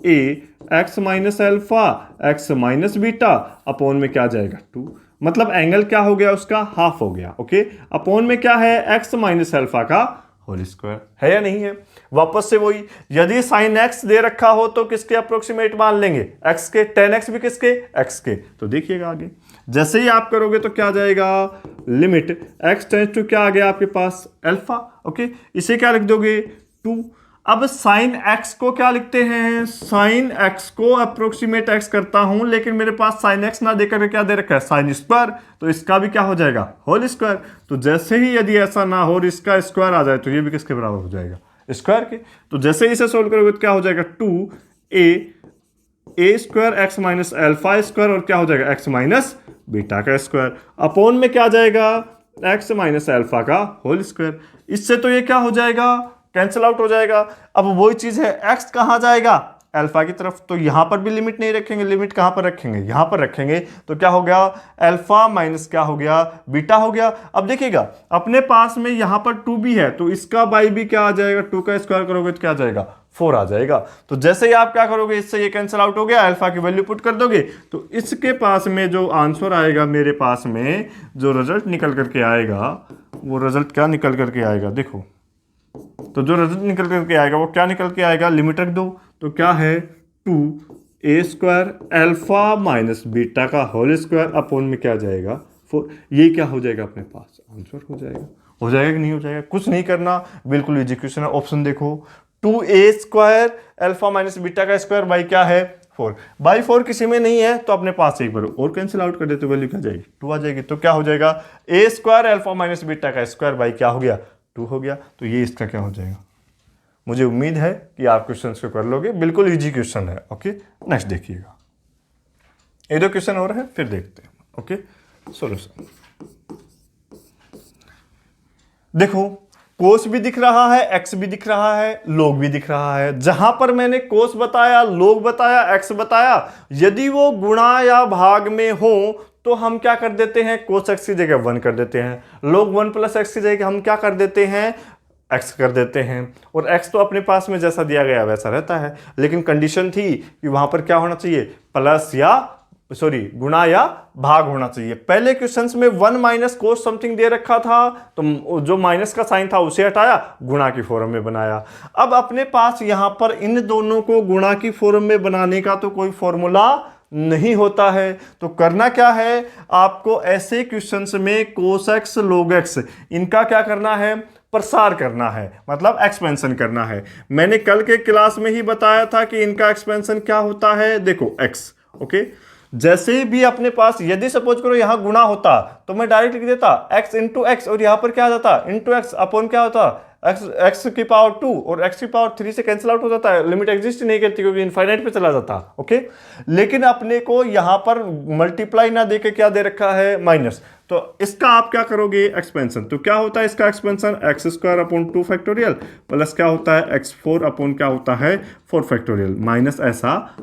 a x minus alpha x minus beta upon में क्या आ जाएगा 2, मतलब एंगल क्या हो गया उसका, हाफ हो गया। ओके, अपॉन में क्या है x माइनस एल्फा का होल स्क्वायर, है या नहीं है? वापस से वही, यदि साइन x दे रखा हो तो किसके अप्रोक्सीमेट मान लेंगे, x के, tan x भी किसके, x के। तो देखिएगा आगे जैसे ही आप करोगे तो क्या आ जाएगा, लिमिट x टेंस टू क्या आ गया आपके पास अल्फा। ओके, इसे क्या लिख दोगे 2। अब साइन x को क्या लिखते हैं, साइन x को अप्रोक्सीमेट x करता हूं, लेकिन मेरे पास साइन x ना देकर क्या दे रखा है, साइन स्क्वायर, तो इसका भी क्या हो जाएगा होल स्क्वायर। तो जैसे ही यदि ऐसा ना हो और इसका स्क्वायर आ जाए तो ये भी किसके बराबर हो जाएगा, स्क्वायर के। तो जैसे ही इसे सोल्व करोगे तो क्या हो जाएगा 2a square x minus alpha square, और क्या हो जाएगा x माइनस बीटा का स्क्वायर, अपॉन में क्या आ जाएगा x माइनस एल्फा का होल स्क्वायर। इससे तो ये क्या हो जाएगा, कैंसिल आउट हो जाएगा। अब वही चीज है, x कहां जाएगा, अल्फा की तरफ, तो यहां पर भी लिमिट नहीं रखेंगे, लिमिट कहां पर रखेंगे, यहां पर रखेंगे, तो क्या हो गया अल्फा माइनस क्या हो गया बीटा हो गया। अब देखिएगा अपने पास में यहां पर 2 भी है, तो इसका बाई भी क्या आ जाएगा, 2 का स्क्वायर करोगे तो क्या आ जाएगा 4 आ जाएगा। तो जैसे ही आप क्या करोगे, इससे ये कैंसिल आउट हो गया, अल्फा की वैल्यू पुट कर दोगे, तो इसके पास में जो आंसर आएगा, मेरे पास में जो रिजल्ट निकल करके आएगा, वो रिजल्ट क्या निकल करके आएगा, देखो, तो जो रिजल्ट निकल करके आएगा वो क्या निकल के आएगा, लिमिट रख दो, तो क्या है 2a square alpha minus beta का होल स्क्वायर अपॉन में क्या जाएगा 4। ये क्या हो जाएगा, अपने पास आंसर हो जाएगा। हो जाएगा कि नहीं हो जाएगा, कुछ नहीं करना, बिल्कुल इजी क्वेश्चन है। ऑप्शन देखो, 2a square alpha minus beta का स्क्वायर बाई क्या है 4, बाई 4 किसी में नहीं है, तो अपने पास एक बार और कैंसिल आउट कर देते, वैल्यू क्या जाएगी 2 आ जाएगी। तो क्या हो जाएगा, a square alpha minus beta का स्क्वायर बाई क्या हो गया 2 हो गया। तो ये इसका क्या हो जाएगा। मुझे उम्मीद है कि आप क्वेश्चंस को कर लोगे, बिल्कुल इजी क्वेश्चन है। ओके, नेक्स्ट देखिएगा, ये 2 क्वेश्चन हो रहे हैं, फिर देखते हैं। ओके, सॉल्यूशन देखो, कोस भी दिख रहा है, एक्स भी दिख रहा है, लोग भी दिख रहा है। जहां पर मैंने कोस बताया, लोग बताया, एक्स बताया, यदि वो गुणा या भाग में हो तो हम क्या कर देते हैं, कोस एक्स की जगह 1 कर देते हैं, लोग 1 प्लस एक्स की जगह हम क्या कर देते हैं, x कर देते हैं। और x तो अपने पास में जैसा दिया गया वैसा रहता है, लेकिन कंडीशन थी कि वहां पर क्या होना चाहिए, प्लस या गुणा या भाग होना चाहिए। पहले क्वेश्चंस में 1 माइनस कोस समथिंग दे रखा था, तो जो माइनस का साइन था उसे हटाया, गुणा की फॉर्म में बनाया। अब अपने पास यहां पर इन दोनों को गुणा की फॉर्म में बनाने का तो कोई फॉर्मूला नहीं होता है। तो करना क्या है, आपको ऐसे क्वेश्चंस में कोस एक्स log x इनका क्या करना है, प्रसार करना है, मतलब एक्सपेंशन करना है। मैंने कल के क्लास में ही बताया था कि इनका एक्सपेंशन क्या होता है, देखो x। ओके, जैसे भी अपने पास यदि सपोज करो यहां गुणा होता तो मैं डायरेक्ट लिख देता x इंटू एक्स, और यहां पर क्या आ जाता इंटू एक्स अपॉन क्या होता x की पावर 2 और x की पावर 3 से कैंसिल आउट हो जाता है, लिमिट एग्जिस्ट नहीं करती क्योंकि इनफाइनाइट पे चला जाता। ओके, लेकिन अपने को यहां पर मल्टीप्लाई ना देके क्या दे रखा है, माइनस। तो इसका आप क्या करोगे, एक्सपेंशन। तो क्या होता है इसका expansion, x square upon 2 factorial plus क्या होता है x4 अपॉन क्या होता है 4 फैक्टोरियल, माइनस ऐसा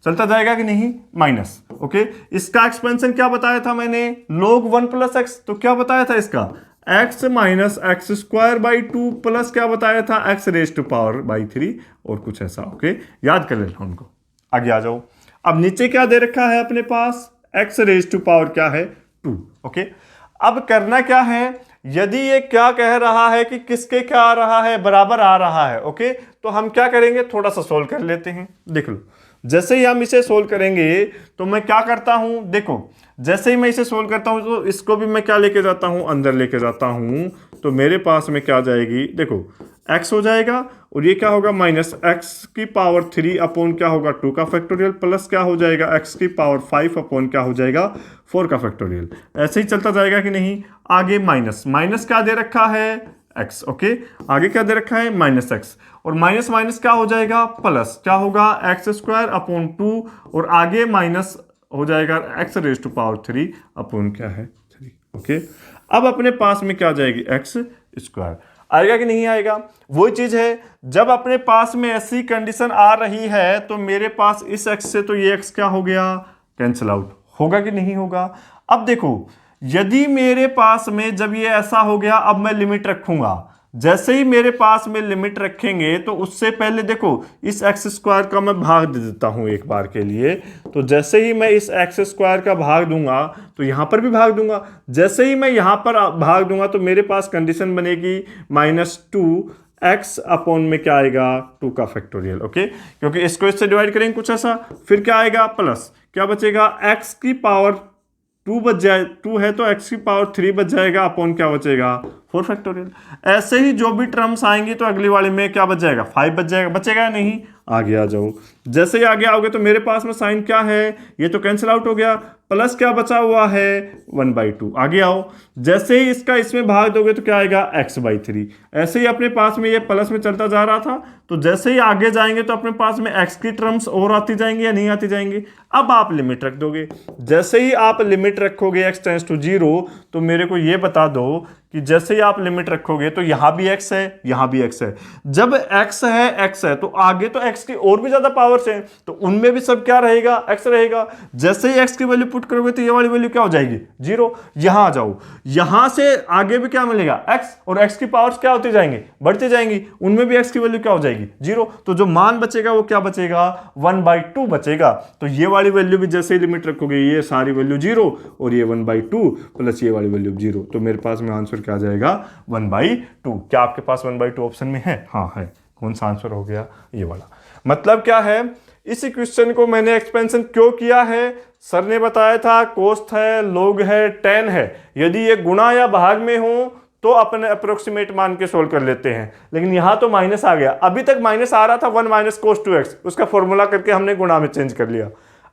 चलता जाएगा कि नहीं, माइनस। ओके, इसका एक्सपेंशन क्या बताया था मैंने, log 1 प्लस एक्स। तो क्या बताया था इसका, x minus x square by 2 plus क्या बताया था x raise to power by 3 और कुछ ऐसा। ओके, याद कर लेना उनको, आगे आ जाओ। अब नीचे क्या दे रखा है अपने पास, x रेज टू पावर क्या है 2। ओके, अब करना क्या है, यदि ये क्या कह रहा है कि किसके क्या आ रहा है, बराबर आ रहा है, ओके, तो हम क्या करेंगे, थोड़ा सा सोल्व कर लेते हैं। देख लो, जैसे ही हम इसे सोल्व करेंगे तो मैं क्या करता हूं, देखो जैसे ही मैं इसे सोल्व करता हूं तो इसको भी मैं क्या लेके जाता हूं, अंदर लेके जाता हूं, तो मेरे पास में क्या जाएगी, देखो x हो जाएगा और ये क्या होगा, माइनस एक्स की पावर 3 अपॉन क्या होगा 2 का फैक्टोरियल, प्लस क्या हो जाएगा x की पावर 5 अपॉन क्या हो जाएगा 4 का फैक्टोरियल। ऐसे ही चलता जाएगा कि नहीं। आगे माइनस माइनस क्या दे रखा है, x, ओके, आगे क्या दे रखा है माइनस x, और माइनस माइनस क्या हो जाएगा प्लस, क्या होगा एक्स स्क्वायर अपॉन 2, और आगे माइनस हो जाएगा x raise to power 3 upon क्या है 3, ओके। अब अपने पास में क्या जाएगी, x स्क्वायर आएगा कि नहीं आएगा। वो चीज है, जब अपने पास में ऐसी कंडीशन आ रही है तो मेरे पास इस x से तो ये x क्या हो गया, कैंसिल आउट होगा कि नहीं होगा। अब देखो, यदि मेरे पास में जब ये ऐसा हो गया, अब मैं लिमिट रखूंगा, जैसे ही मेरे पास में लिमिट रखेंगे तो उससे पहले देखो इस एक्स स्क्वायर का मैं भाग दे देता हूं एक बार के लिए। तो जैसे ही मैं इस एक्स स्क्वायर का भाग दूंगा तो यहां पर भी भाग दूंगा, जैसे ही मैं यहां पर भाग दूंगा तो मेरे पास कंडीशन बनेगी -2x अपॉन में क्या आएगा 2 का फैक्टोरियल, ओके, क्योंकि इसको इससे डिवाइड करेंगे कुछ ऐसा, फिर क्या आएगा प्लस क्या बचेगा, x की पावर 2 बच जाए, 2 है तो x की पावर 3 बच जाएगा अपॉन क्या बचेगा 4 फैक्टोरियल। ऐसे ही जो भी टर्म्स आएंगी तो अगली वाले में क्या बच जाएगा 5 बच जाएगा, बचेगा या नहीं। आगे आ जाओ, जैसे ही आगे आओगे तो मेरे पास में साइन क्या है, ये तो कैंसिल आउट हो गया, प्लस क्या बचा हुआ है 1/2। आगे आओ, जैसे ही इसका इसमें भाग दोगे तो क्या आएगा x/3। ऐसे ही अपने पास में ये प्लस में चलता जा रहा था, तो जैसे ही आगे जाएंगे तो अपने पास में x की टर्म्स और आती जाएंगी या नहीं आती जाएंगी। अब आप लिमिट रख दोगे, जैसे ही आप लिमिट रखोगे x टेंड्स टू 0, तो मेरे को ये बता दो कि जैसे ही आप लिमिट रखोगे तो यहां भी x है, यहां भी x है। जब x है तो आगे तो x की और भी ज्यादा पावर्स हैं, तो उनमें भी सब क्या रहेगा, x रहेगा। जैसे ही x की वैल्यू पुट करोगे तो ये वाली वैल्यू क्या हो जाएगी 0। यहां आ जाओ, यहां से आगे भी क्या मिलेगा x, और x की पावर्स क्या होती जाएंगी, बढ़ती जाएंगी, उनमें भी x की वैल्यू क्या हो जाएगी 0। तो जो मान बचेगा वो क्या बचेगा 1/2 बचेगा। तो ये वाली वैल्यू भी जैसे ही लिमिट रखोगे ये सारी वैल्यू 0 और ये 1/2 प्लस ये वाली वैल्यू 0, तो मेरे पास में आंसर क्या आ जाएगा 1/2। क्या आपके पास 1/2 ऑप्शन में है, हाँ है। कौन सा आंसर हो गया, ये वाला। मतलब क्या है, इस क्वेश्चन को मैंने एक्सपेंशन क्यों किया है, सर ने बताया था कोस्ट है, लॉग है, टेन है, यदि ये गुणा या भाग में हो तो अपने अप्रोक्सीमेट मान के सोल्व कर लेते हैं, लेकिन यहां तो माइनस आ गया। अभी तक माइनस आ रहा था 1 माइनस कोस 2x, उसका फॉर्मूला करके हमने गुणा में चेंज कर लिया।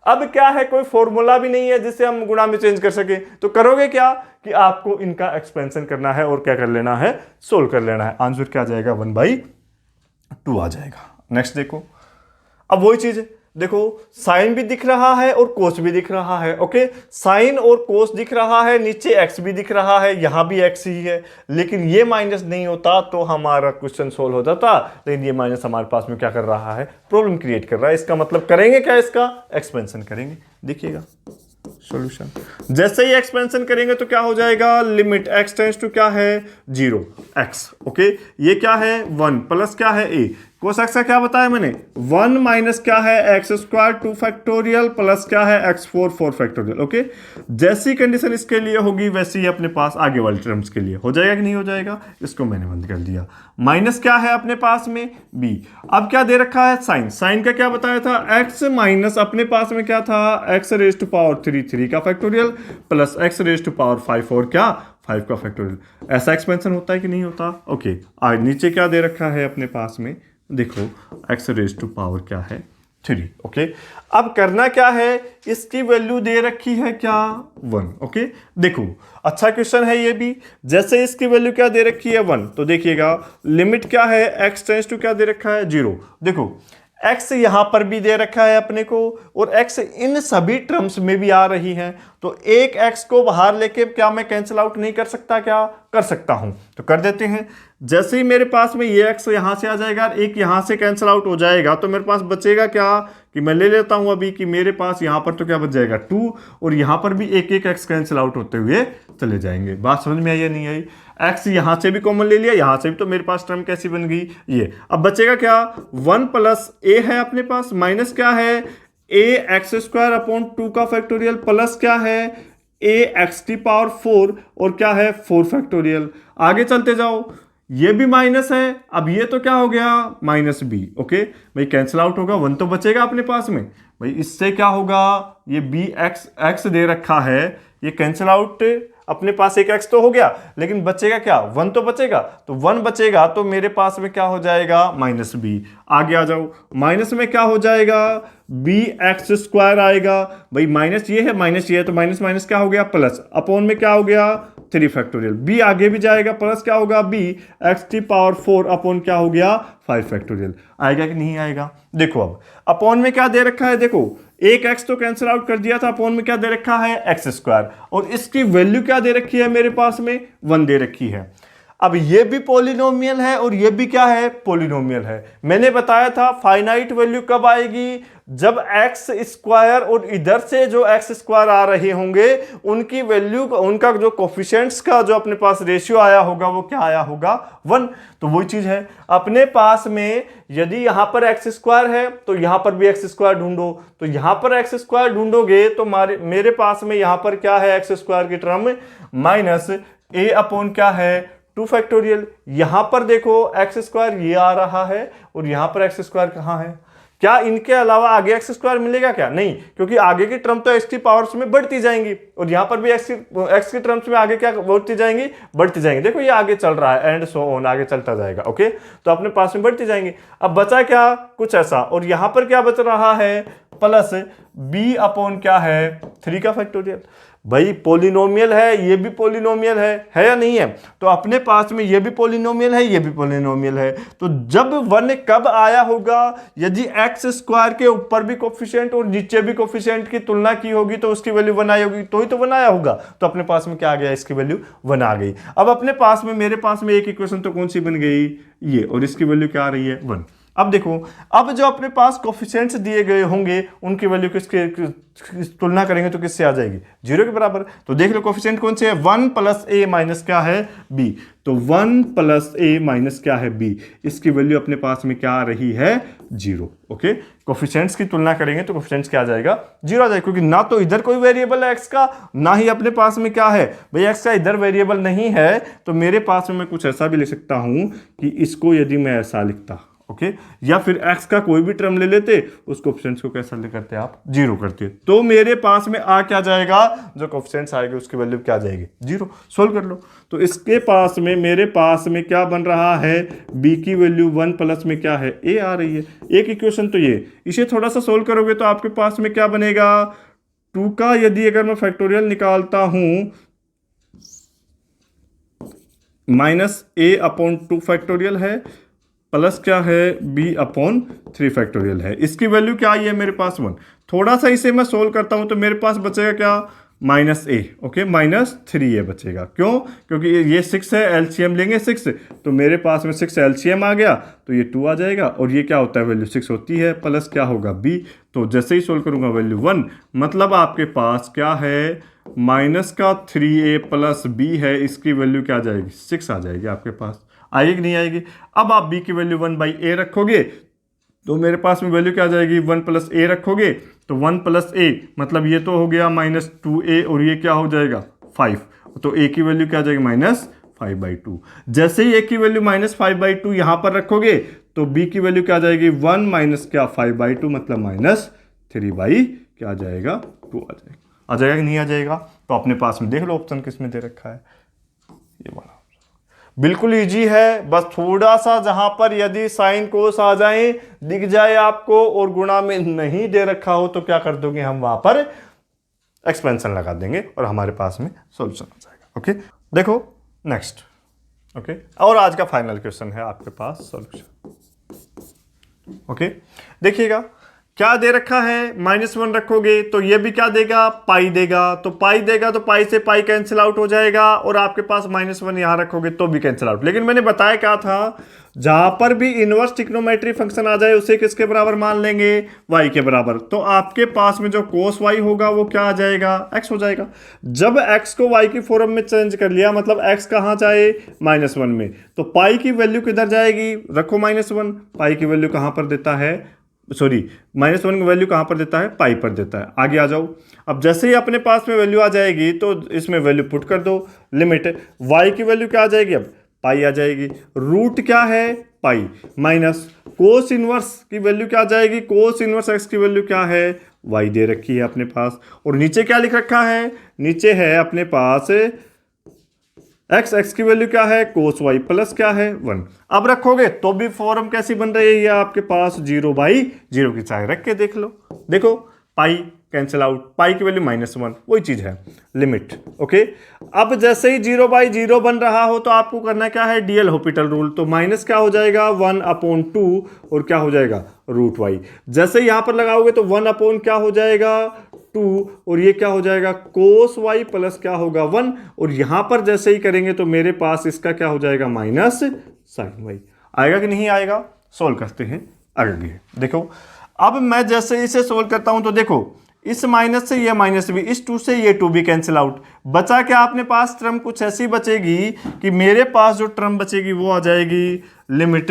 अब क्या है, कोई फॉर्मूला भी नहीं है जिससे हम गुणा में चेंज कर सके, तो करोगे क्या कि आपको इनका एक्सपेंशन करना है और क्या कर लेना है, सोल्व कर लेना है। आंसर क्या आ जाएगा 1/2 आ जाएगा। नेक्स्ट देखो, अब वही चीज है, देखो साइन भी दिख रहा है और कोस भी दिख रहा है, ओके, साइन और कोस दिख रहा है, नीचे एक्स भी दिख रहा है, यहां भी एक्स ही है, लेकिन ये माइनस नहीं होता तो हमारा क्वेश्चन सोल्व हो जाता। लेकिन ये माइनस हमारे पास में क्या कर रहा है, प्रॉब्लम क्रिएट कर रहा है। इसका मतलब करेंगे क्या, इसका एक्सपेंशन करेंगे। देखिएगा सॉल्यूशन, जैसे ही एक्सपेंशन करेंगे तो क्या हो जाएगा, लिमिट x टेंड्स टू क्या है 0 x, ओके, ये क्या है 1 प्लस क्या है a, कोस x का क्या बताया मैंने 1 माइनस क्या है एक्स स्क्वायर 2 फैक्टोरियल प्लस क्या है x4 4 फैक्टोरियल, ओके। जैसी कंडीशन इसके लिए होगी वैसे ही अपने पास आगे वाले टर्म्स के लिए हो जाएगा कि नहीं हो जाएगा। इसको मैंने बंद कर दिया। माइनस क्या है अपने पास में b, अब क्या दे रखा है साइन, साइन का क्या बताया था x माइनस अपने पास में क्या था x रेज टू पावर 3 का factorial plus x raise to power 5 और क्या 5 का फैक्टोरियल। ऐसा एक्सपेंशन होता है कि नहीं होता, ओके। आज नीचे क्या दे रखा है अपने पास में, देखो x रेज टू पावर क्या है 3, ओके। अब करना क्या है, इसकी वैल्यू दे रखी है क्या 1, ओके। देखो अच्छा क्वेश्चन है ये भी, जैसे इसकी वैल्यू क्या दे रखी है 1, तो देखिएगा लिमिट क्या है x टेंड्स टू क्या दे रखा है 0। देखो x यहां पर भी दे रखा है अपने को और x इन सभी टर्म्स में भी आ रही है, तो एक x को बाहर लेके क्या मैं कैंसिल आउट नहीं कर सकता, क्या कर सकता हूं, तो कर देते हैं। जैसे ही मेरे पास में ये x यहां से आ जाएगा, एक यहां से कैंसिल आउट हो जाएगा, तो मेरे पास बचेगा क्या कि मैं ले लेता हूं अभी कि मेरे पास यहां पर तो क्या बच जाएगा 2 और यहां पर भी एक एक x कैंसिल आउट होते हुए चले जाएंगे। बात समझ में आई या नहीं आई, x यहां से भी कॉमन ले लिया, यहां से भी, तो मेरे पास टर्म कैसी बन गई ये। अब बचेगा क्या 1 प्लस a है अपने पास, माइनस क्या है a x स्क्वायर अपॉन 2 का फैक्टोरियल प्लस क्या है ए एक्स टी पावर 4 और क्या है 4 फैक्टोरियल। आगे चलते जाओ, ये भी माइनस है, अब ये तो क्या हो गया माइनस बी। ओके भाई कैंसिल आउट होगा, 1 तो बचेगा अपने पास में। भाई इससे क्या होगा, ये बी एक्स एक्स दे रखा है, ये कैंसिल आउट, अपने पास एक एक्स तो हो गया, लेकिन बचेगा क्या 1 तो बचेगा, तो 1 बचेगा तो मेरे पास में क्या हो जाएगा माइनस बी। आगे आ जाओ, माइनस में क्या हो जाएगा बी एक्स स्क्वायर आएगा। भाई माइनस ये है तो माइनस माइनस क्या हो गया प्लस, अपॉन में क्या हो गया 3 फैक्टोरियल। बी आगे भी जाएगा, प्लस क्या होगा b x t power 4 upon क्या हो गया 5 फैक्टोरियल। आएगा कि नहीं आएगा। देखो अब अपॉन में क्या दे रखा है, देखो एक एक्स तो कैंसिल आउट कर दिया था, अपॉन में क्या दे रखा है एक्स स्क्वायर, और इसकी वैल्यू क्या दे रखी है मेरे पास में 1 दे रखी है। अब ये भी पॉलिनोमियल है और ये भी क्या है पॉलिनोमियल है। मैंने बताया था फाइनाइट वैल्यू कब आएगी, जब एक्स स्क्वायर और इधर से जो एक्स स्क्वायर आ रहे होंगे उनकी वैल्यू, उनका जो कोफिशिएंट्स का जो अपने पास रेशियो आया होगा वो क्या आया होगा 1। तो वही चीज है अपने पास में, यदि यहां पर एक्स स्क्वायर है तो यहां पर भी एक्स स्क्वायर ढूंढो, तो यहां पर एक्स स्क्वायर ढूंढोगे तो मेरे पास में यहां पर क्या है एक्स स्क्वायर की टर्म माइनस ए अपॉन क्या है 2 फैक्टोरियल। यहां पर देखो एक्स स्क्वायर ये आ रहा है और यहां पर एक्स स्क्वायर कहां है, क्या इनके अलावा आगे एक्स स्क्वायर मिलेगा क्या, नहीं, क्योंकि आगे की टर्म तो एक्स की पावर्स में बढ़ती जाएंगी और यहां पर भी एक्स की टर्म्स में आगे क्या बढ़ती जाएंगी। देखो ये आगे चल रहा है एंड सो ऑन, आगे चलता जाएगा। ओके तो अपने पास में बढ़ती जाएंगी। अब बचा क्या कुछ ऐसा, और यहां पर क्या बच रहा है प्लस बी अपॉन क्या है 3 का फैक्टोरियल। भाई पॉलिनोमियल है, ये भी पॉलिनोमियल है या नहीं है, तो अपने पास में ये भी पॉलिनोमियल है, ये भी पॉलिनोमियल है। तो जब 1 कब आया होगा, यदि एक्स स्क्वायर के ऊपर भी कोफिशिएंट और नीचे भी कोफिशिएंट की तुलना की होगी तो उसकी वैल्यू 1 आई होगी, तो ही तो 1 आया होगा। तो अपने पास में क्या आ गया, इसकी वैल्यू 1 आ गई। अब अपने पास में मेरे पास में एक इक्वेशन तो कौन सी बन गई ये, और इसकी वैल्यू क्या आ रही है 1। अब देखो, अब जो अपने पास कोफिशिएंट्स दिए गए होंगे उनकी वैल्यू किसके तुलना करेंगे तो किससे आ जाएगी 0 के बराबर। तो देख लो कोफिशिएंट कौन से है 1 प्लस ए माइनस क्या है बी, तो 1 प्लस ए माइनस क्या है बी, इसकी वैल्यू अपने पास में क्या आ रही है 0। ओके कोफिशिएंट्स की तुलना करेंगे तो कोफिशिएंट्स क्या आ जाएगा 0 आ जाएगा, क्योंकि ना तो इधर कोई वेरिएबल है एक्स का, ना ही अपने पास में क्या है भाई एक्स का इधर वेरिएबल नहीं है। तो मेरे पास में मैं कुछ ऐसा भी लिख सकता हूं कि इसको यदि मैं ऐसा लिखता, ओके या फिर x का कोई भी टर्म ले लेते, उस कोफिशिएंट्स को कैसा करते आप 0 करते, तो मेरे पास में आ क्या जाएगा, जो कोफिशिएंट्स आएंगे उसकी वैल्यू क्या आ जाएगी 0। सोल्व कर लो, तो इसके पास में मेरे पास में क्या बन रहा है b की वैल्यू 1 प्लस में क्या है a आ रही है। एक इक्वेशन तो ये, इसे थोड़ा सा सोल्व करोगे तो आपके पास में क्या बनेगा 2 का, यदि अगर मैं फैक्टोरियल निकालता हूं माइनस a अपॉन 2 फैक्टोरियल है प्लस क्या है b अपॉन 3 फैक्टोरियल है। इसकी वैल्यू क्या आई है मेरे पास 1। थोड़ा सा इसे मैं सोल्व करता हूं तो मेरे पास बचेगा क्या माइनस ए, ओके माइनस 3a बचेगा। क्यों, क्योंकि ये 6 है, एलसीएम लेंगे 6, तो मेरे पास में 6 एलसीएम आ गया तो ये 2 आ जाएगा, और ये क्या होता है वैल्यू 6 होती है, प्लस क्या होगा b, तो जैसे ही सोल्व करूंगा वैल्यू 1, मतलब आपके पास क्या है माइनस का 3a प्लस b है, इसकी वैल्यू क्या आ जाएगी 6 आ जाएगी आपके पास। आएगी कि नहीं आएगी। अब आप b की वैल्यू 1/a रखोगे तो मेरे पास में वैल्यू क्या आ जाएगी 1 प्लस a रखोगे तो 1 प्लस a मतलब ये तो हो गया माइनस 2a, और ये क्या हो जाएगा 5, तो a की वैल्यू क्या आ जाएगी माइनस 5/2। जैसे ही a की वैल्यू माइनस 5/2 यहां पर रखोगे तो b की वैल्यू क्या आ जाएगी 1 माइनस क्या 5/2 मतलब माइनस 3 क्या आ जाएगा 2 आ जाएगा कि नहीं आ जाएगा। तो अपने पास में देख लो ऑप्शन किसमें दे रखा है, ये वाला बिल्कुल इजी है। बस थोड़ा सा जहां पर यदि साइन कोस आ जाए दिख जाए आपको और गुणा में नहीं दे रखा हो तो क्या कर दोगे, हम वहां पर एक्सपेंशन लगा देंगे और हमारे पास में सॉल्यूशन आ जाएगा। ओके देखो नेक्स्ट, ओके और आज का फाइनल क्वेश्चन है आपके पास सॉल्यूशन। ओके देखिएगा क्या दे रखा है -1 रखोगे तो ये भी क्या देगा पाई देगा, तो पाई देगा तो पाई से पाई कैंसिल आउट हो जाएगा, और आपके पास -1 यहां रखोगे तो भी कैंसिल आउट। लेकिन मैंने बताया क्या था, जहां पर भी इनवर्स ट्रिग्नोमेट्री फंक्शन आ जाए उसे किसके बराबर मान लेंगे y के बराबर, तो आपके पास में जो cos y होगा वो क्या आ जाएगा x हो जाएगा। जब x को y की फॉर्म में चेंज कर लिया मतलब x कहां जाए -1 में, तो पाई की वैल्यू किधर जाएगी, रखो -1, पाई की वैल्यू कहां पर देता है सॉरी -1 की वैल्यू कहाँ पर देता है, पाई पर देता है। आगे आ जाओ। अब जैसे ही अपने पास में वैल्यू आ जाएगी तो इसमें वैल्यू पुट कर दो। लिमिट y की वैल्यू क्या आ जाएगी, अब पाई आ जाएगी। रूट क्या है, पाई, माइनस कोस इनवर्स की वैल्यू क्या आ जाएगी, कोस इनवर्स x की वैल्यू क्या है, y दे रखी है अपने पास। और नीचे क्या लिख रखा है, नीचे है अपने पास x की वैल्यू क्या है, कोस y प्लस क्या है 1। अब रखोगे तो भी फॉर्म कैसी बन रही है आपके पास, 0/0 की चाहे रख के देख लो। देखो पाई कैंसिल आउट, पाई की वैल्यू -1, वही चीज है लिमिट। ओके, अब जैसे ही 0/0 बन रहा हो तो आपको करना क्या है, डीएल हॉपिटल रूल। तो माइनस क्या हो जाएगा 1/2 और क्या हो जाएगा रूट वाई। जैसे ही यहां पर लगाओगे तो 1 क्या हो जाएगा 2 और ये क्या हो जाएगा कोस वाई प्लस क्या होगा 1। और यहां पर जैसे ही करेंगे तो मेरे पास इसका क्या हो जाएगा माइनस साइन वाई। आएगा कि नहीं आएगा, सोल्व करते हैं आगे। देखो अब मैं जैसे इसे सोल्व करता हूं तो देखो इस माइनस से ये माइनस भी, इस 2 से ये 2 भी कैंसिल आउट। बचा क्या अपने पास, टर्म कुछ ऐसी बचेगी कि मेरे पास जो टर्म बचेगी वो आ जाएगी लिमिट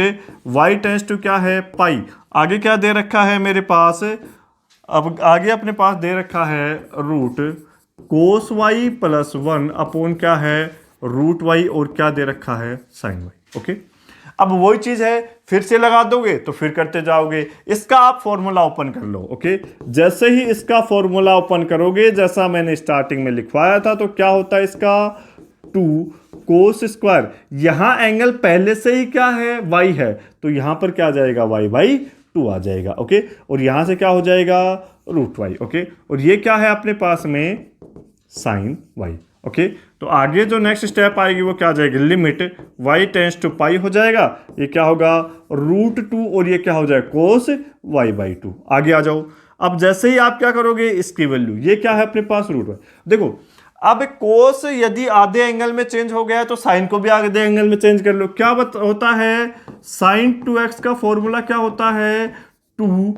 y टेंस टू क्या है पाई। आगे क्या दे रखा है मेरे पास, अब आगे अपने पास दे रखा है root cos y plus 1 upon क्या है रूट वाई और क्या दे रखा है साइन वाई। ओके, अब वही चीज है फिर से लगा दोगे तो फिर करते जाओगे। इसका आप फॉर्मूला ओपन कर लो। ओके, जैसे ही इसका फॉर्मूला ओपन करोगे जैसा मैंने स्टार्टिंग में लिखवाया था तो क्या होता है इसका 2 कोस स्क्वायर, यहां एंगल पहले से ही क्या है y है तो यहां पर क्या आ जाएगा y/2 आ जाएगा। ओके, और यहां से क्या हो जाएगा रूट वाई। ओके, और ये क्या है अपने पास में साइन वाई। ओके, तो आगे जो नेक्स्ट स्टेप आएगी वो क्या आ जाएगी, लिमिट y टेंस टू पाई हो जाएगा, ये क्या होगा √2 और ये क्या हो जाएगा कोस y/2। आगे आ जाओ। अब जैसे ही आप क्या करोगे इसकी वैल्यू, ये क्या है अपने पास रूट वाई। देखो अब कोस यदि आधे एंगल में चेंज हो गया है तो साइन को भी आधे एंगल में चेंज कर लो। क्या होता है साइन 2x का फॉर्मूला क्या होता है 2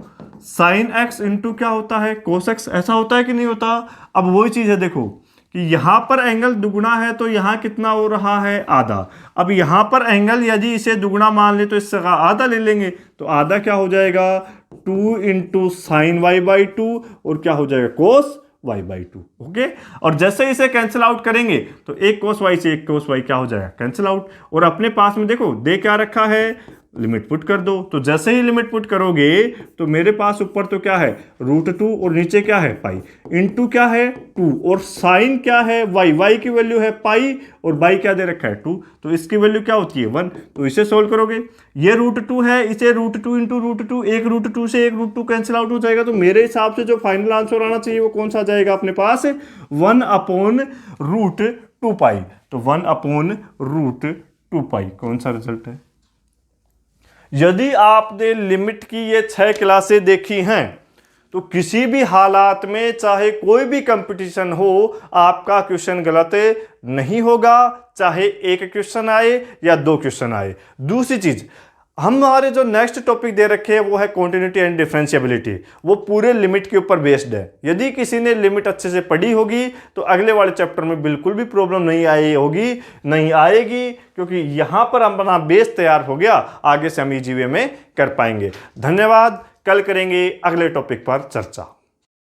साइन x इंटू क्या होता है कोस x। ऐसा होता है कि नहीं होता। अब वही चीज है देखो कि यहां पर एंगल दुगुना है तो यहां कितना हो रहा है आधा। अब यहां पर एंगल यदि इसे दुगुना मान ले तो इससे आधा ले लेंगे तो आधा क्या हो जाएगा 2 इंटू साइन y/2 और क्या हो जाएगा कोस y/2। ओके, और जैसे इसे कैंसिल आउट करेंगे तो एक कोस y से एक कोस y क्या हो जाएगा कैंसिल आउट। और अपने पास में देखो दे क्या रखा है लिमिट पुट कर दो। तो जैसे ही लिमिट पुट करोगे तो मेरे पास ऊपर तो क्या है √2 और नीचे क्या है पाई इंटू क्या है 2 और साइन क्या है y की वैल्यू है पाई और बाई क्या दे रखा है 2 तो इसकी वैल्यू क्या होती है 1। तो इसे सोल्व करोगे ये √2 है, इसे √2 इंटू √2 एक √2 से एक √2 कैंसिल आउट हो जाएगा। तो मेरे हिसाब से जो फाइनल आंसर आना चाहिए वो कौन सा आ जाएगा अपने पास 1/√2 पाई। तो 1/√2 पाई कौन सा रिजल्ट है। यदि आपने लिमिट की ये 6 क्लासें देखी हैं तो किसी भी हालात में चाहे कोई भी कंपटीशन हो आपका क्वेश्चन गलत नहीं होगा, चाहे एक क्वेश्चन आए या 2 क्वेश्चन आए। दूसरी चीज हमारे जो नेक्स्ट टॉपिक दे रखे हैं वो है कॉन्टिन्यूटी एंड डिफरेंशिएबिलिटी, वो पूरे लिमिट के ऊपर बेस्ड है। यदि किसी ने लिमिट अच्छे से पढ़ी होगी तो अगले वाले चैप्टर में बिल्कुल भी प्रॉब्लम नहीं आएगी क्योंकि यहां पर अपना बेस तैयार हो गया, आगे से हम इजी वे में कर पाएंगे। धन्यवाद, कल करेंगे अगले टॉपिक पर चर्चा।